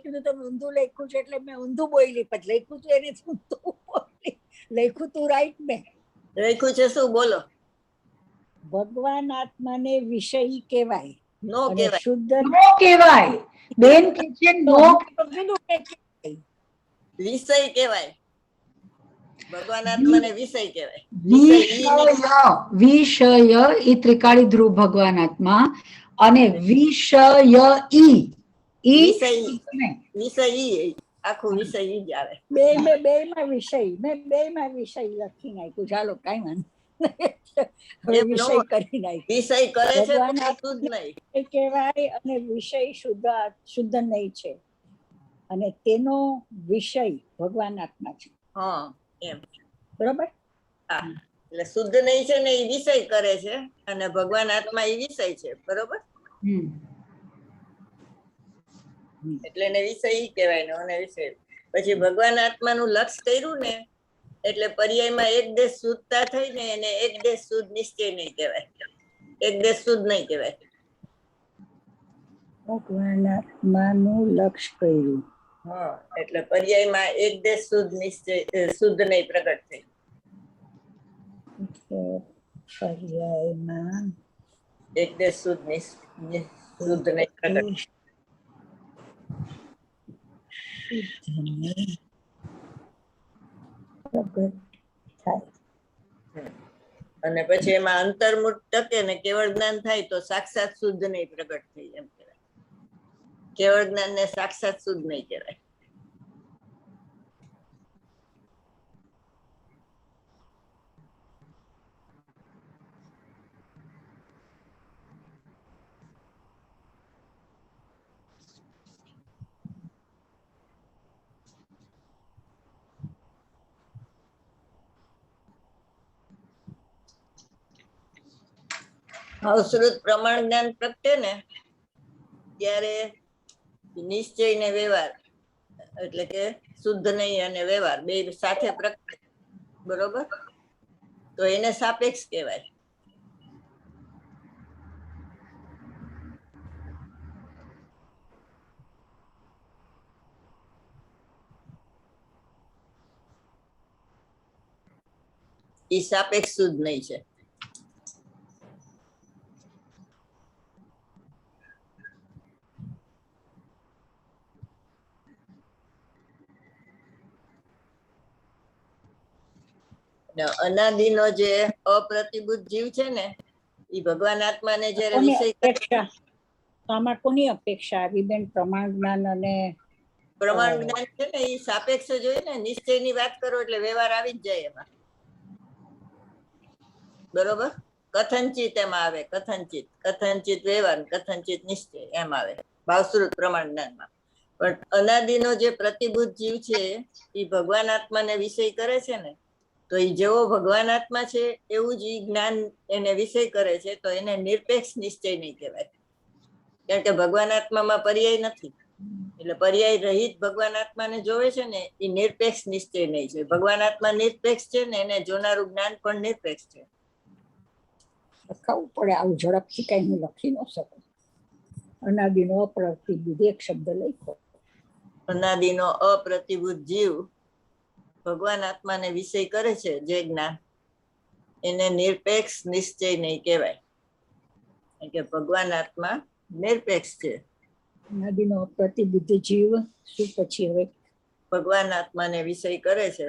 કીધું તમે ઊંધું લખ્યું છે એટલે મેં ઊંધું બોલી, પછી લખ્યું હતું એને ઊંધું બોલી. લખ્યું તું રાઈટ મેં. લખ્યું છે શું? બોલો. ભગવાન આત્માને વિષય કહેવાય, નો અને કહેવાય, શુદ્ધ નો કહેવાય. બેન કે છે નો. કીધું કે કહેવાય. વિષય કહેવાય. ભગવાન આત્માને વિષય કહેવાય. વિષય એ ત્રિકાળી ધ્રુવ ભગવાન આત્મા અને વિષય ઈ વિષયી આખું વિષયી જ આવે. બે માં વિષય, મેં બે માં વિષય લખી નાખ્યું. ચાલો કઈ વાંધો હવે એમ વિષય નો. કરી નાખ્યું. વિષય કરે છે ભગવાન તો શુદ્ધ નહીં. એ કહેવાય અને વિષય શુદ્ધ નહીં છે, અને તેનો વિષય ભગવાન આત્મા છે. હા, એમ. બરોબર? હા, એટલે શુદ્ધ નહીં છે ને એ વિષય કરે છે, અને ભગવાન આત્મા એ વિષય છે. બરોબર? એટલે એને વિષય ઈ કહેવાય ને અને વિષય. પછી ભગવાન આત્માનું લક્ષ કર્યું ને એટલે પર્યાયમાં એક દેશ શુદ્ધતા થઈ ને એને એક દેશ શુદ્ધ નિશ્ચય નહીં કહેવાય, એક દેશ શુદ્ધ નહીં કહેવાય. ભગવાન આત્માનું લક્ષ કર્યું. હા, એટલે પર્યાયમાં એક દેશ શુદ્ધ નિશ્ચય શુદ્ધ નહીં પ્રગટ થઈ. પર્યાયમાં એક દેશ શુદ્ધ શુદ્ધ નહીં પ્રગટ. પ્રગટ થાય. અને પછી એમાં અંતર્મુખ ટકે ને કેવળ જ્ઞાન થાય તો સાક્ષાત શુદ્ધ નહીં પ્રગટ થઈ એમ કહેવાય. કેવળ જ્ઞાન ને સાક્ષાત શુદ્ધ નહીં કહેવાય. અવશ્રુત પ્રમાણ જ્ઞાન પ્રગટે ને ત્યારે નિશ્ચય ને વ્યવહાર એટલે કે શુદ્ધ નહીં અને વ્યવહાર બે સાથે પ્રગટે. બરોબર? તો એને સાપેક્ષ કહેવાય. ઈ સાપેક્ષ શુદ્ધ નહીં છે. અનાદિનો જે અપ્રતિબુદ્ધ જીવ છે ને એ ભગવાન આત્માને જયારે કોની વિષય અપેક્ષા તો આમાં કોની અપેક્ષા આવી બેન? પ્રમાણ જ્ઞાન અને પ્રમાણ જ્ઞાન છે ને એ સાપેક્ષ જ હોય ને. નિશ્ચયની વાત કરો એટલે વ્યવહાર આવી જ જાય એમાં. બરોબર? કથનચિત એમાં આવે. કથનચિત વ્યવહાર, કથનચિત નિશ્ચય એમ આવે ભાવશ્રુત પ્રમાણ જ્ઞાનમાં. પણ અનાદિનો જે પ્રતિબુદ્ધ જીવ છે એ ભગવાન આત્માને વિષય કરે છે ને, તો એ જેવો ભગવાન આત્મા છે એવું જ એ જ્ઞાન એને વિષય કરે છે, તો એને નિરપેક્ષ નિશ્ચય નહીં કહેવાય. કારણ કે ભગવાન આત્મામાં પર્યાય નથી. એટલે પર્યાય રહિત ભગવાન આત્માને જોવે છે ને એ નિરપેક્ષ નિશ્ચય નહીં છે. ભગવાન આત્મા નિરપેક્ષ છે ને એને જોનારું જ્ઞાન પણ નિરપેક્ષ છે. લખાવવું પડે, આવું ઝડપથી કઈ હું લખી ન શકું. અનાદિનો અપ્રતિબુદ્ધ એક શબ્દ લખો. અનાદિનો અપ્રતિબુદ્ધ જીવ ભગવાન આત્માને વિષય કરે છે જે જ્ઞાન, એને નિરપેક્ષ નિશ્ચય નહીં કહેવાય. કારણ કે ભગવાન આત્મા નિરપેક્ષ છે. અનાદિનો અપ્રતિબુદ્ધ જીવ શું પછી હવે? ભગવાન આત્માને વિષય કરે છે.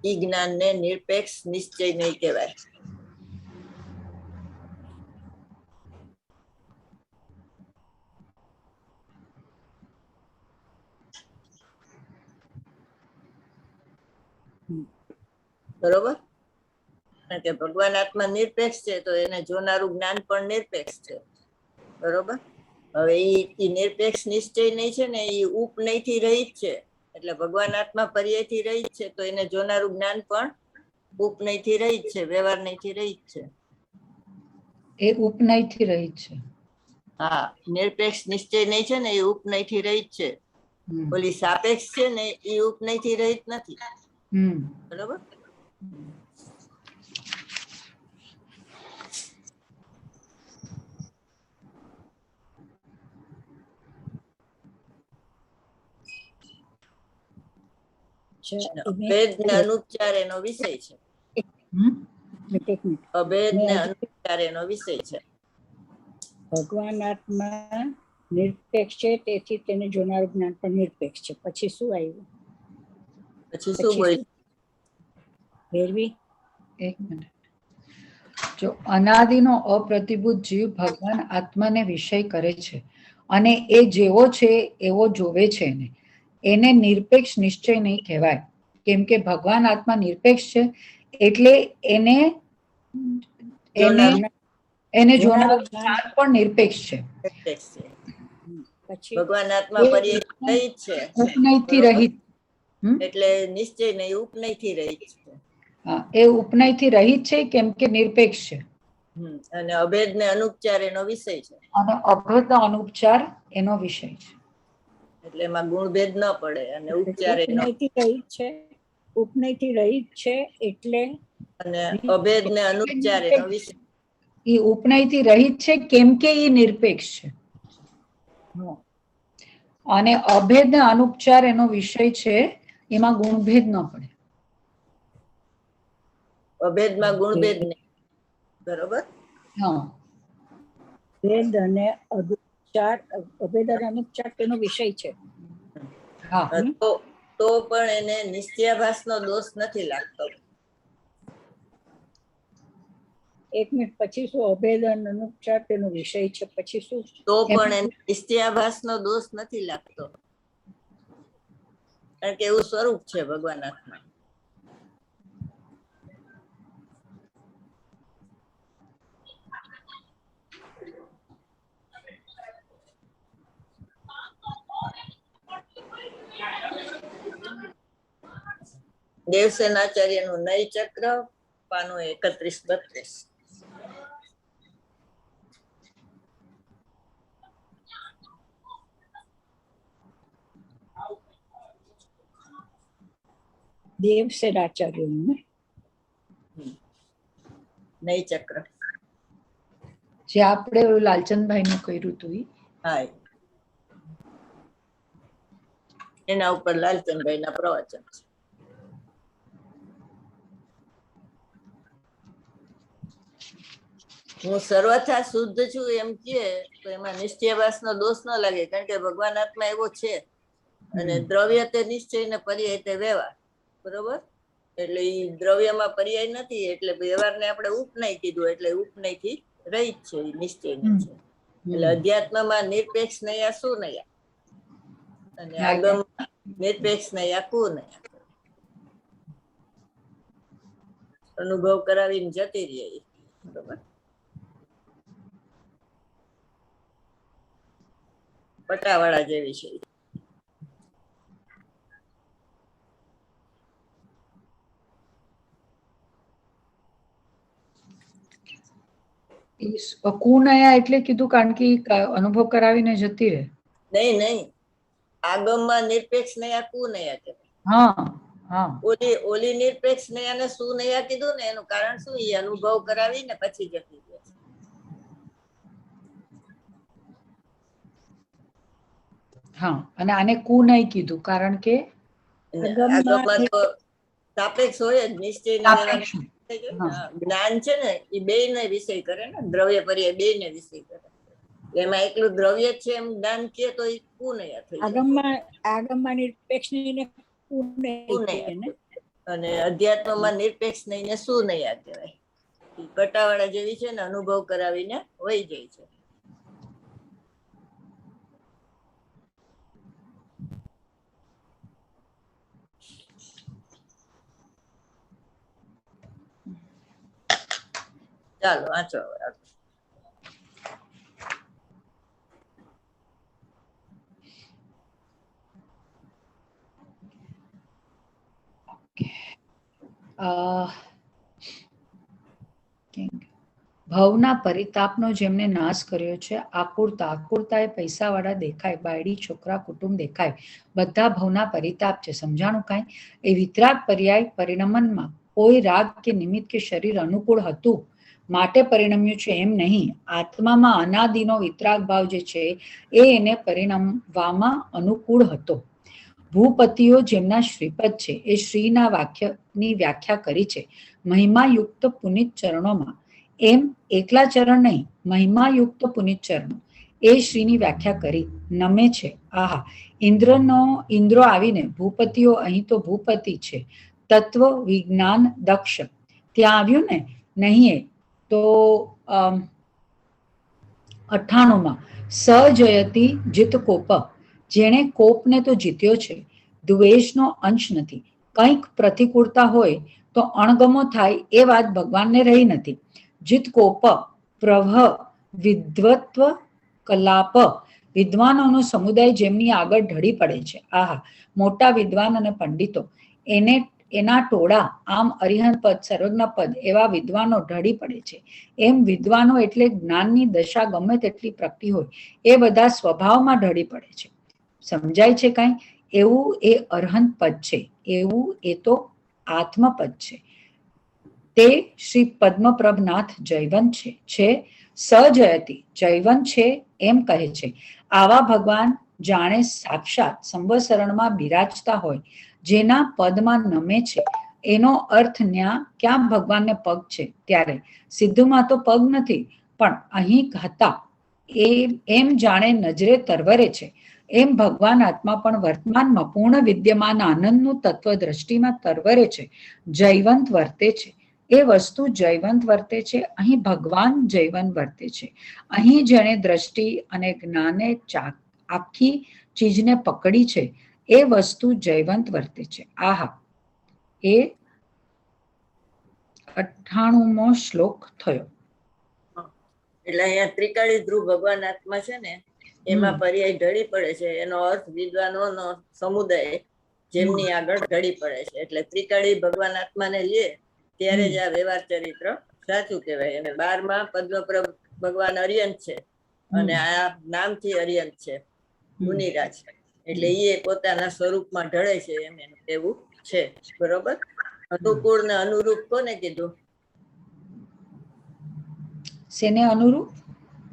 ઈ જ્ઞાનને નિરપેક્ષ નિશ્ચય નહીં કહેવાય. બરોબર? કારણ કે ભગવાન આત્મા નિરપેક્ષ છે તો એને જોનારું જ્ઞાન પણ નિરપેક્ષ છે. બરોબર? હવે ઈ નિરપેક્ષ નિશ્ચય નહીં છે ને એ ઉપનયથી રહિત છે. એટલે ભગવાન આત્મા પર્યાયથી રહિત છે તો એને જોનારું જ્ઞાન પણ ઉપનયથી રહિત છે, વ્યવહાર નહીંથી રહિત છે. એ ઉપનયથી રહિત છે. હા, નિરપેક્ષ નિશ્ચય નહીં છે ને એ ઉપનયથી રહિત છે. ઓલી સાપેક્ષ છે ને એ ઉપનયથી રહિત નથી. બરોબર? અભેદ ને અનુપચાર એનો વિષય છે. અભેદ ને અનુપચાર એનો વિષય છે. ભગવાન આત્મા નિરપેક્ષ છે તેથી તેને જોનારું જ્ઞાન પણ નિરપેક્ષ છે. પછી શું આવ્યું? પછી શું બોલ્યું? ભેરવી એક મિનિટ. જો અનાદિનો અપ્રતિબુદ્ધ જીવ ભગવાન આત્માને વિષય કરે છે અને એ જેવો છે એવો જોવે છે ને, એને નિરપેક્ષ નિશ્ચય નહીં કહેવાય. કેમ કે ભગવાન આત્મા નિરપેક્ષ છે એટલે એને જોનારું જ્ઞાન પણ નિરપેક્ષ છે. ભગવાન આત્મા પર્યાય રહિત છે, ઉપનયથી રહિત. એટલે નિશ્ચય નહીં, ઉપનયથી રહિત છે. હા, એ ઉપનયથી રહિત છે કેમ કે નિરપેક્ષ છે. અને અભેદ ને અનુપચાર એનો વિષય છે. અને અભેદ અનુપચાર એનો વિષય છે. એટલે એમાં ગુણભેદ ન પડે. અને ઉપચાર એનો ઉપનયથી રહિત છે એટલે અને અભેદ ને અનુપચાર એનો વિષય. એ ઉપનયથી રહિત છે કેમ કે એ નિરપેક્ષ છે. અને અભેદ ને અનુપચાર એનો વિષય છે, એમાં ગુણભેદ ન પડે. અભેદમાં ગુણભેદ નહીં. બરોબર? હા, ભેદ અને અનુપચાર, અભેદ અને અનુપચાર તેનો વિષય છે. હા, તો પણ એને નિશ્ચયાભાસનો દોષ નથી લાગતો. એક મિનિટ, પછી શું? અભેદ અને અનુપચાર તેનો વિષય છે, પછી શું? તો પણ એને નિશ્ચયાભાસનો દોષ નથી લાગતો. કારણ કે એવું સ્વરૂપ છે ભગવાન આત્મા. દેવસેનાચાર્યનું નય ચક્ર, પાનું 31-32. દેવસેનાચાર્યનું નય ચક્ર, જે આપણે લાલચંદભાઈ નું કર્યું હતું. હા, એના ઉપર લાલચંદભાઈ ના પ્રવચન છે. હું સર્વથા શુદ્ધ છું એમ કહે તો એમાં નિશ્ચયવાસનો દોષ ન લાગે, કારણ કે ભગવાન આત્મા એવો છે. અને દ્રવ્ય તે નિશ્ચય ને પર્યાય તે વ્યવહાર, બરોબર. એટલે ઈ દ્રવ્યમાં પર્યાય નથી, એટલે વ્યવહારને આપણે ઉપનય કીધું, એટલે ઉપનય થી રહી જ છે, નિશ્ચયની છે. એટલે અધ્યાત્મમાં નિરપેક્ષ નયા શું નયા, અને આગમ નિરપેક્ષ નયા કુ નયા. અનુભવ કરાવીને જતી રહી, બરોબર. પટાવાળા જેવી છે. કુનયા એટલે કીધું કારણ કે અનુભવ કરાવીને જતી રહે. નહીં, આગમમાં નિરપેક્ષ નયા કુ નયા કહેવાય. હા હા, ઓલી નિરપેક્ષ નયા ને શું નયા કીધું ને, એનું કારણ શું? એ અનુભવ કરાવીને પછી જતી રહે છે. હા, અને આને કુનય કીધું કારણ કે આગમમાં તો સાપેક્ષ હોય જ, નિશ્ચય ને વ્યવહાર. જ્ઞાન છે ને એ બે ને વિષય કરે ને, દ્રવ્ય પર્યાય બે ને વિષય કરે. એમાં એકલું દ્રવ્ય છે એમ જ્ઞાન કે તો એ કુનયા થઈ જાય. આગમમાં નિરપેક્ષ અને અધ્યાત્મમાં નિરપેક્ષ નહીં ને શું નયા કહેવાય. પટાવાળા જેવી છે ને, અનુભવ કરાવીને વહી જાય છે. ચાલો વાંચો. ભવના પરિતાપનો જેમને નાશ કર્યો છે. આકુરતા એ પૈસા વાળા દેખાય, બાયડી છોકરા કુટુંબ દેખાય, બધા ભવના પરિતાપ છે. સમજાણું કાંઈ? એ વિતરાગ પર્યાય પરિણમનમાં કોઈ રાગ કે નિમિત્ત કે શરીર અનુકૂળ હતું માટે પરિણમ્યું છે એમ નહીં. આત્મામાં અનાદિનો વિતરાગ ભાવ જે છે એ એને પરિણમવામાં અનુકૂળ હતો. ભૂપતિઓ જેમના શ્રીપદ છે એ શ્રીના વાક્યની વ્યાખ્યા કરી છે મહિમાયુક્ત પુનિત ચરણોમાં. એમ એકલા ચરણ નહીં, મહિમાયુક્ત પુનિત ચરણો એ શ્રીની વ્યાખ્યા કરી. નમે છે. આહા, ઇન્દ્રો આવીને ભૂપતિઓ, અહીં તો ભૂપતિ છે, તત્વ વિજ્ઞાન દક્ષ. ત્યાં આવ્યું ને, નહીં તો 98માં સજયતી જીત કોપ, જેણે કોપને તો જીત્યો છે, દ્વેષનો અંશ નથી. કંઈક પ્રતિકૂળતા હોય તો અણગમો થાય એ વાત ભગવાનને રહી નથી. જીત કોપ પ્રભ વિદ્વત્વ કલાપ, વિદ્વાનોનો સમુદાય જેમની આગળ ઢળી પડે છે. આહા, મોટા વિદ્વાન અને પંડિતો, એના ટોળા, આમ અરિહંત પદ, સર્વજ્ઞ પદ એવા વિદ્વાનો ઢળી પડે છે. એમ વિદ્વાનો એટલે જ્ઞાનની દશા ગમે તેટલી પ્રગટી હોય એ બધા સ્વભાવમાં ઢળી પડે છે. સમજાય છે કાંઈ? એવું એ અરહંત પદ છે, એવું એ તો આત્મપદ છે. તે શ્રી પદ્મપ્રભનાથ જયવંત છે. સજયતી જયવંત છે એમ કહે છે. આવા ભગવાન જાણે સાક્ષાત સંવત્સરણમાં બિરાજતા હોય, જેના પદમાં નમે છે. એનો અર્થ ક્યાં ભગવાનને પગ છે ત્યારે? સિદ્ધમાં તો પગ નથી, પણ અહીં હતા એમ જાણે નજરે તરવરે છે. એમ ભગવાન આત્મા પણ વર્તમાનમાં પૂર્ણ વિદ્યમાન આનંદનું તત્વ દ્રષ્ટિમાં તરવરે છે, જયવંત વર્તે છે. એ વસ્તુ જયવંત વર્તે છે. અહીં ભગવાન જયવંત વર્તે છે. અહીં જેણે દ્રષ્ટિ અને જ્ઞાને આખી ચીજને પકડી છે એ વસ્તુ જયવંત વર્તે છે. આહા, એ 98મો શ્લોક થયો. એટલે અહીંયા ત્રિકાળી ધ્રુવ ભગવાન આત્મા છે ને, એમાં પર્યાય ઢળી પડે છે. એનો અર્થ વિદ્વાનોનો સમુદાય જેમની આગળ ઢળી પડે છે. એટલે ત્રિકાળી ભગવાન આત્માને લે ત્યારે જ આ વ્યવહાર ચરિત્ર સાચું કહેવાય. અને 12માં પદ્મપ્રભ ભગવાન અર્યંત છે, અને આ નામથી અર્યંત છે, મુનિરાજ. એટલે એ પોતાના સ્વરૂપમાં ઢળે છે એમ એનું એવું છે, બરોબર. અનુકૂળ ને અનુરૂપ કોને કીધું? શેને અનુરૂપ?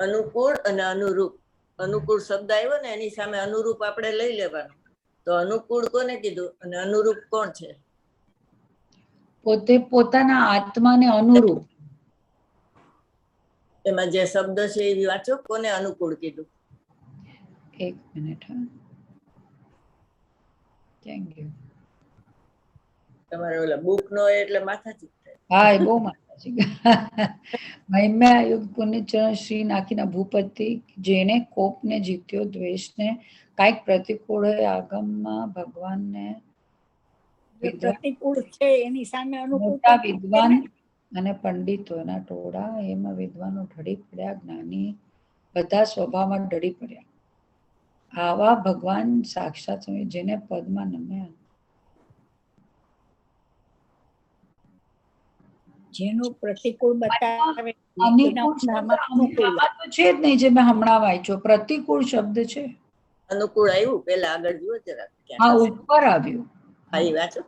અનુકૂળ અને અનુરૂપ. અનુકૂળ શબ્દ આવ્યો ને એની સામે અનુરૂપ આપણે લઈ લેવાનું. તો અનુકૂળ કોને કીધું અને અનુરૂપ કોણ છે? પોતે પોતાના આત્માને અનુરૂપ. એમાં જે શબ્દ છે એ વાંચો. કોને અનુકૂળ કીધું? એક મિનિટ. હા, થેન્ક યુ. તમારે ઓલા બુક નો હોય એટલે માથાચીત થાય. હા, એ બહુ માતા છે. મહિમ્યા યુગ પુણ્યચરણ શ્રી નાખીના ભૂપતિ, જેને કોપને જીત્યો, દ્વેષને કાંઈક પ્રતિકૂળ આગમમાં ભગવાનને જે પ્રતિકૂળ છે એની સામે અનુકૂળ મોટા તો વિદ્વાન અને પંડિતોના ટોળા, એમાં વિદ્વાનો ઢળી પડ્યા, જ્ઞાની બધા સ્વભાવમાં ઢળી પડ્યા. આવા ભગવાન સાક્ષાત સ્વામી, જેને પદમાં નમ્યા, જેનું પ્રતિકૂળ બતાવે એના અનુકૂળ શબ્દ ઊંડામાં અનુકૂળ. આમાં તો છે જ નહીં, જે મેં હમણાં વાંચ્યો. પ્રતિકૂળ શબ્દ છે. અનુકૂળ આવ્યું પેલા, આગળ જુઓ જરાક ક્યાંક હા, હશે. ઉપર આવ્યું. હા, એ વાંચો.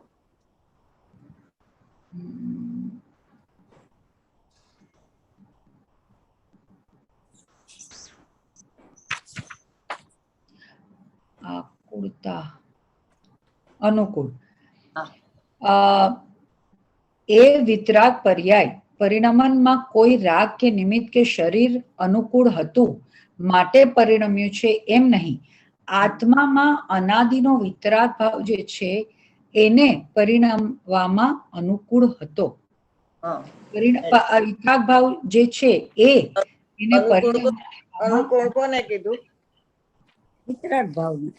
આકુળતા, અનુકૂળ. હા. એ વિતરાગ પર્યાય પરિણમનમાં કોઈ રાગ કે નિમિત્ત કે શરીર અનુકૂળ હતું માટે પરિણમ્યું છે એમ નહીં. આત્મામાં અનાદિનો વિતરાગ ભાવ જે છે એને પરિણમવામાં અનુકૂળ હતો. હા. વિતરાગ ભાવ જે છે એને અનુકૂળ કોને કીધું? વિતરાગ ભાવને.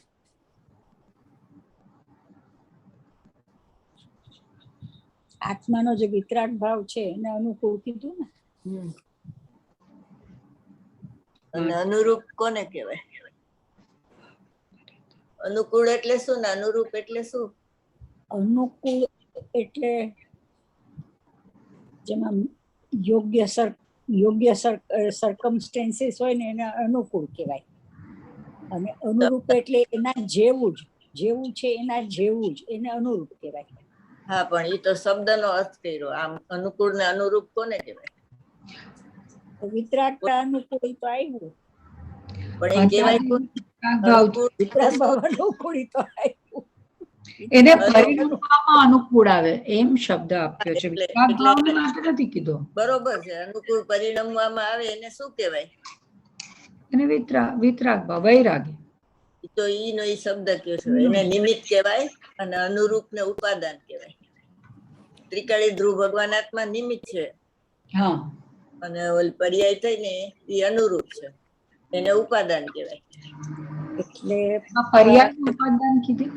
આત્માનો જે વિતરાગ ભાવ છે એને અનુકૂળ કીધું ને. અને અનુરૂપ કોને કહેવાય? અનુકૂળ એટલે શું ને અનુરૂપ એટલે શું? અનુકૂળ એટલે જેમાં યોગ્ય સરકમસ્ટેન્સીસ હોય ને એને અનુકૂળ કહેવાય. અને અનુરૂપ એટલે એના જેવું છે એના જેવું જ એને અનુરૂપ કહેવાય. હા, પણ એ તો શબ્દનો અર્થ કર્યો. આમ અનુકૂળ ને અનુરૂપ કોને કહેવાય? વિતરાગતા અનુકૂળ તો આવ્યું, પણ એ કહેવાય કોણ? વિતરાગ ભાવ અનુકૂળ તો આવ્યું. એને પરિણમવામાં અનુકૂળ આવે એમ શબ્દ આપ્યો છે. એટલે વિતરાગ ભાવને માટે નથી કીધો. બરોબર છે. અનુકૂળ પરિણમવામાં આવે એને શું કહેવાય? એને વિતરાગ ભાવ, વૈરાગ્ય. તો ઈનો ઈ શબ્દ કયો છે, એને નિમિત્ત કહેવાય અને અનુરૂપ ને ઉપાદાન કહેવાય. ત્રિકાળી ધ્રુવ ભગવાન આત્મા નિમિત્ત છે. હા. અને ઓલ પર્યાય થઈને એ અનુરૂપ છે, એને ઉપાદાન કહેવાય. એટલે પર્યાય ઉપાદાન કીધી.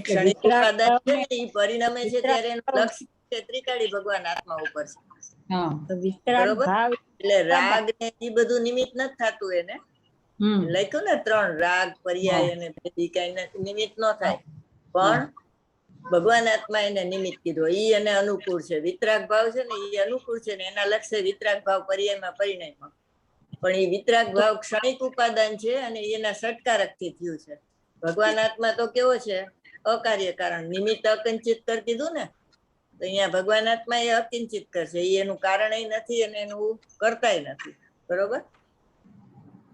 ક્ષણિક ઉપાદાન છે ને એ પરિણમે છે ત્યારે એનું લક્ષ્ય છે ત્રિકાળી ભગવાન આત્મા ઉપર છે. બરોબર. એટલે રાગ ને એ બધું નિમિત્ત નથી થતું એને. લખ્યું ને 3 રાગ, પર્યાય અને ભેદી, કઈ નિમિત્ત ન થાય. પણ ભગવાન આત્મા એને નિમિત્ત કીધું. ઈ એને અનુકૂળ છે. વિતરાગ ભાવ છે ને એ અનુકૂળ છે ને એના લક્ષ્ય વિતરાગ ભાવ પર્યાયમાં પરિણમ્યો. પણ એ વિતરાગ ભાવ ક્ષણિક ઉપાદાન છે અને એના ષટકારક થી થયું છે. ભગવાન આત્મા તો કેવો છે? અકાર્ય કારણ. નિમિત્ત અકંચિત કરી દીધું ને, તો અહીંયા ભગવાન આત્મા એ અકિંચિત કરશે. એ એનું કારણ નથી અને એનું કરતા નથી. બરોબર.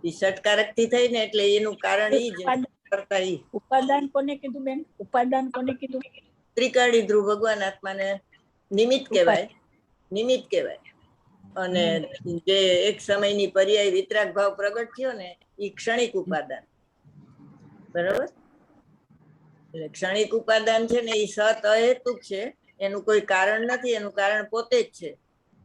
એ ષટકારક થી થઈ ને એટલે એનું કારણ ઈ જ કરતા ઈ. ઉપાદાન કોને કીધું બેન? ઉપાદાન કોને કીધું? ત્રિકાળી ધ્રુવ ભગવાન આત્માને નિમિત્ત કહેવાય. નિમિત્ત કહેવાય. અને જે એક સમયની પર્યાય વિતરાગ ભાવ પ્રગટ થયો ને એ ક્ષણિક ઉપાદાન. બરોબર. એટલે ક્ષણિક ઉપાદાન છે ને એ સત અહેતુક છે. એનું કોઈ કારણ નથી, એનું કારણ પોતે જ છે.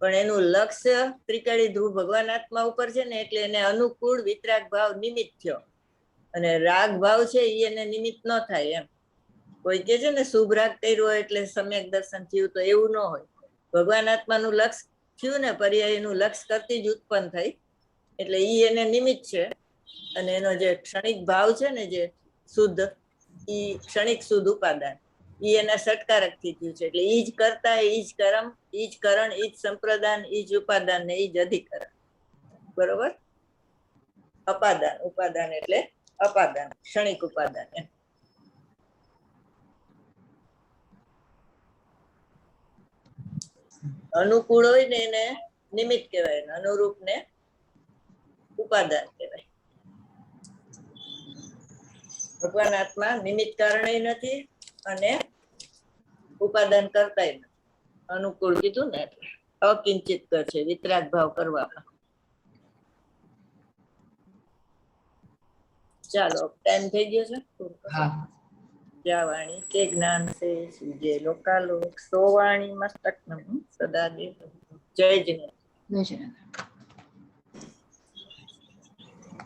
પણ એનું લક્ષ્ય ત્રિકાળી ધ્રુવ ભગવાન આત્મા ઉપર છે ને એટલે એને અનુકૂળ વિતરાગ ભાવ નિમિત્ત થયો. અને રાગ ભાવ છે એ એને નિમિત્ત ન થાય. એમ કોઈ કે છે ને શુભ રાગ કર્યો હોય એટલે સમ્યક દર્શન થયું, તો એવું ન હોય. ભગવાન આત્માનું લક્ષ્ય થયું ને પર્યાય એનું લક્ષ્ય કરતી જ ઉત્પન્ન થઈ, એટલે ઈ એને નિમિત્ત છે. અને એનો જે ક્ષણિક ભાવ છે ને જે શુદ્ધ, ઈ ક્ષણિક શુદ્ધ ઉપાદાન, ઈ એના ષટકારક થી થયું છે. એટલે ઈ જ કરતા, ઈ જ કર્મ, ઈ જ કરણ, ઈ જ સંપ્રદાન, ઈ જ ઉપાદાન ને ઈ જ અધિકરણ. બરોબર. અપાદાન, ઉપાદાન એટલે અપાદાન, ક્ષણિક ઉપાદાન. એમ અનુકૂળ હોય ને એને નિમિત્ત કહેવાય, અનુરૂપ ને ઉપાદાન કહેવાય. ભગવાન આત્મા નિમિત્ત કારણે નથી અને ઉપાદાન કરતા નથી. અનુકૂળ કીધું ને એટલે અકિંચિત કર છે, વિતરાગ ભાવ કરવામાં. ચાલો ટાઈમ થઈ ગયો છે. હા. યા વાણી કે જ્ઞાન સે સૂજે લોકાલોક, સો વાણી મસ્તક નમઃ સદા દેવ. જય જિનેન્દ્ર. જય જગન્નાથ.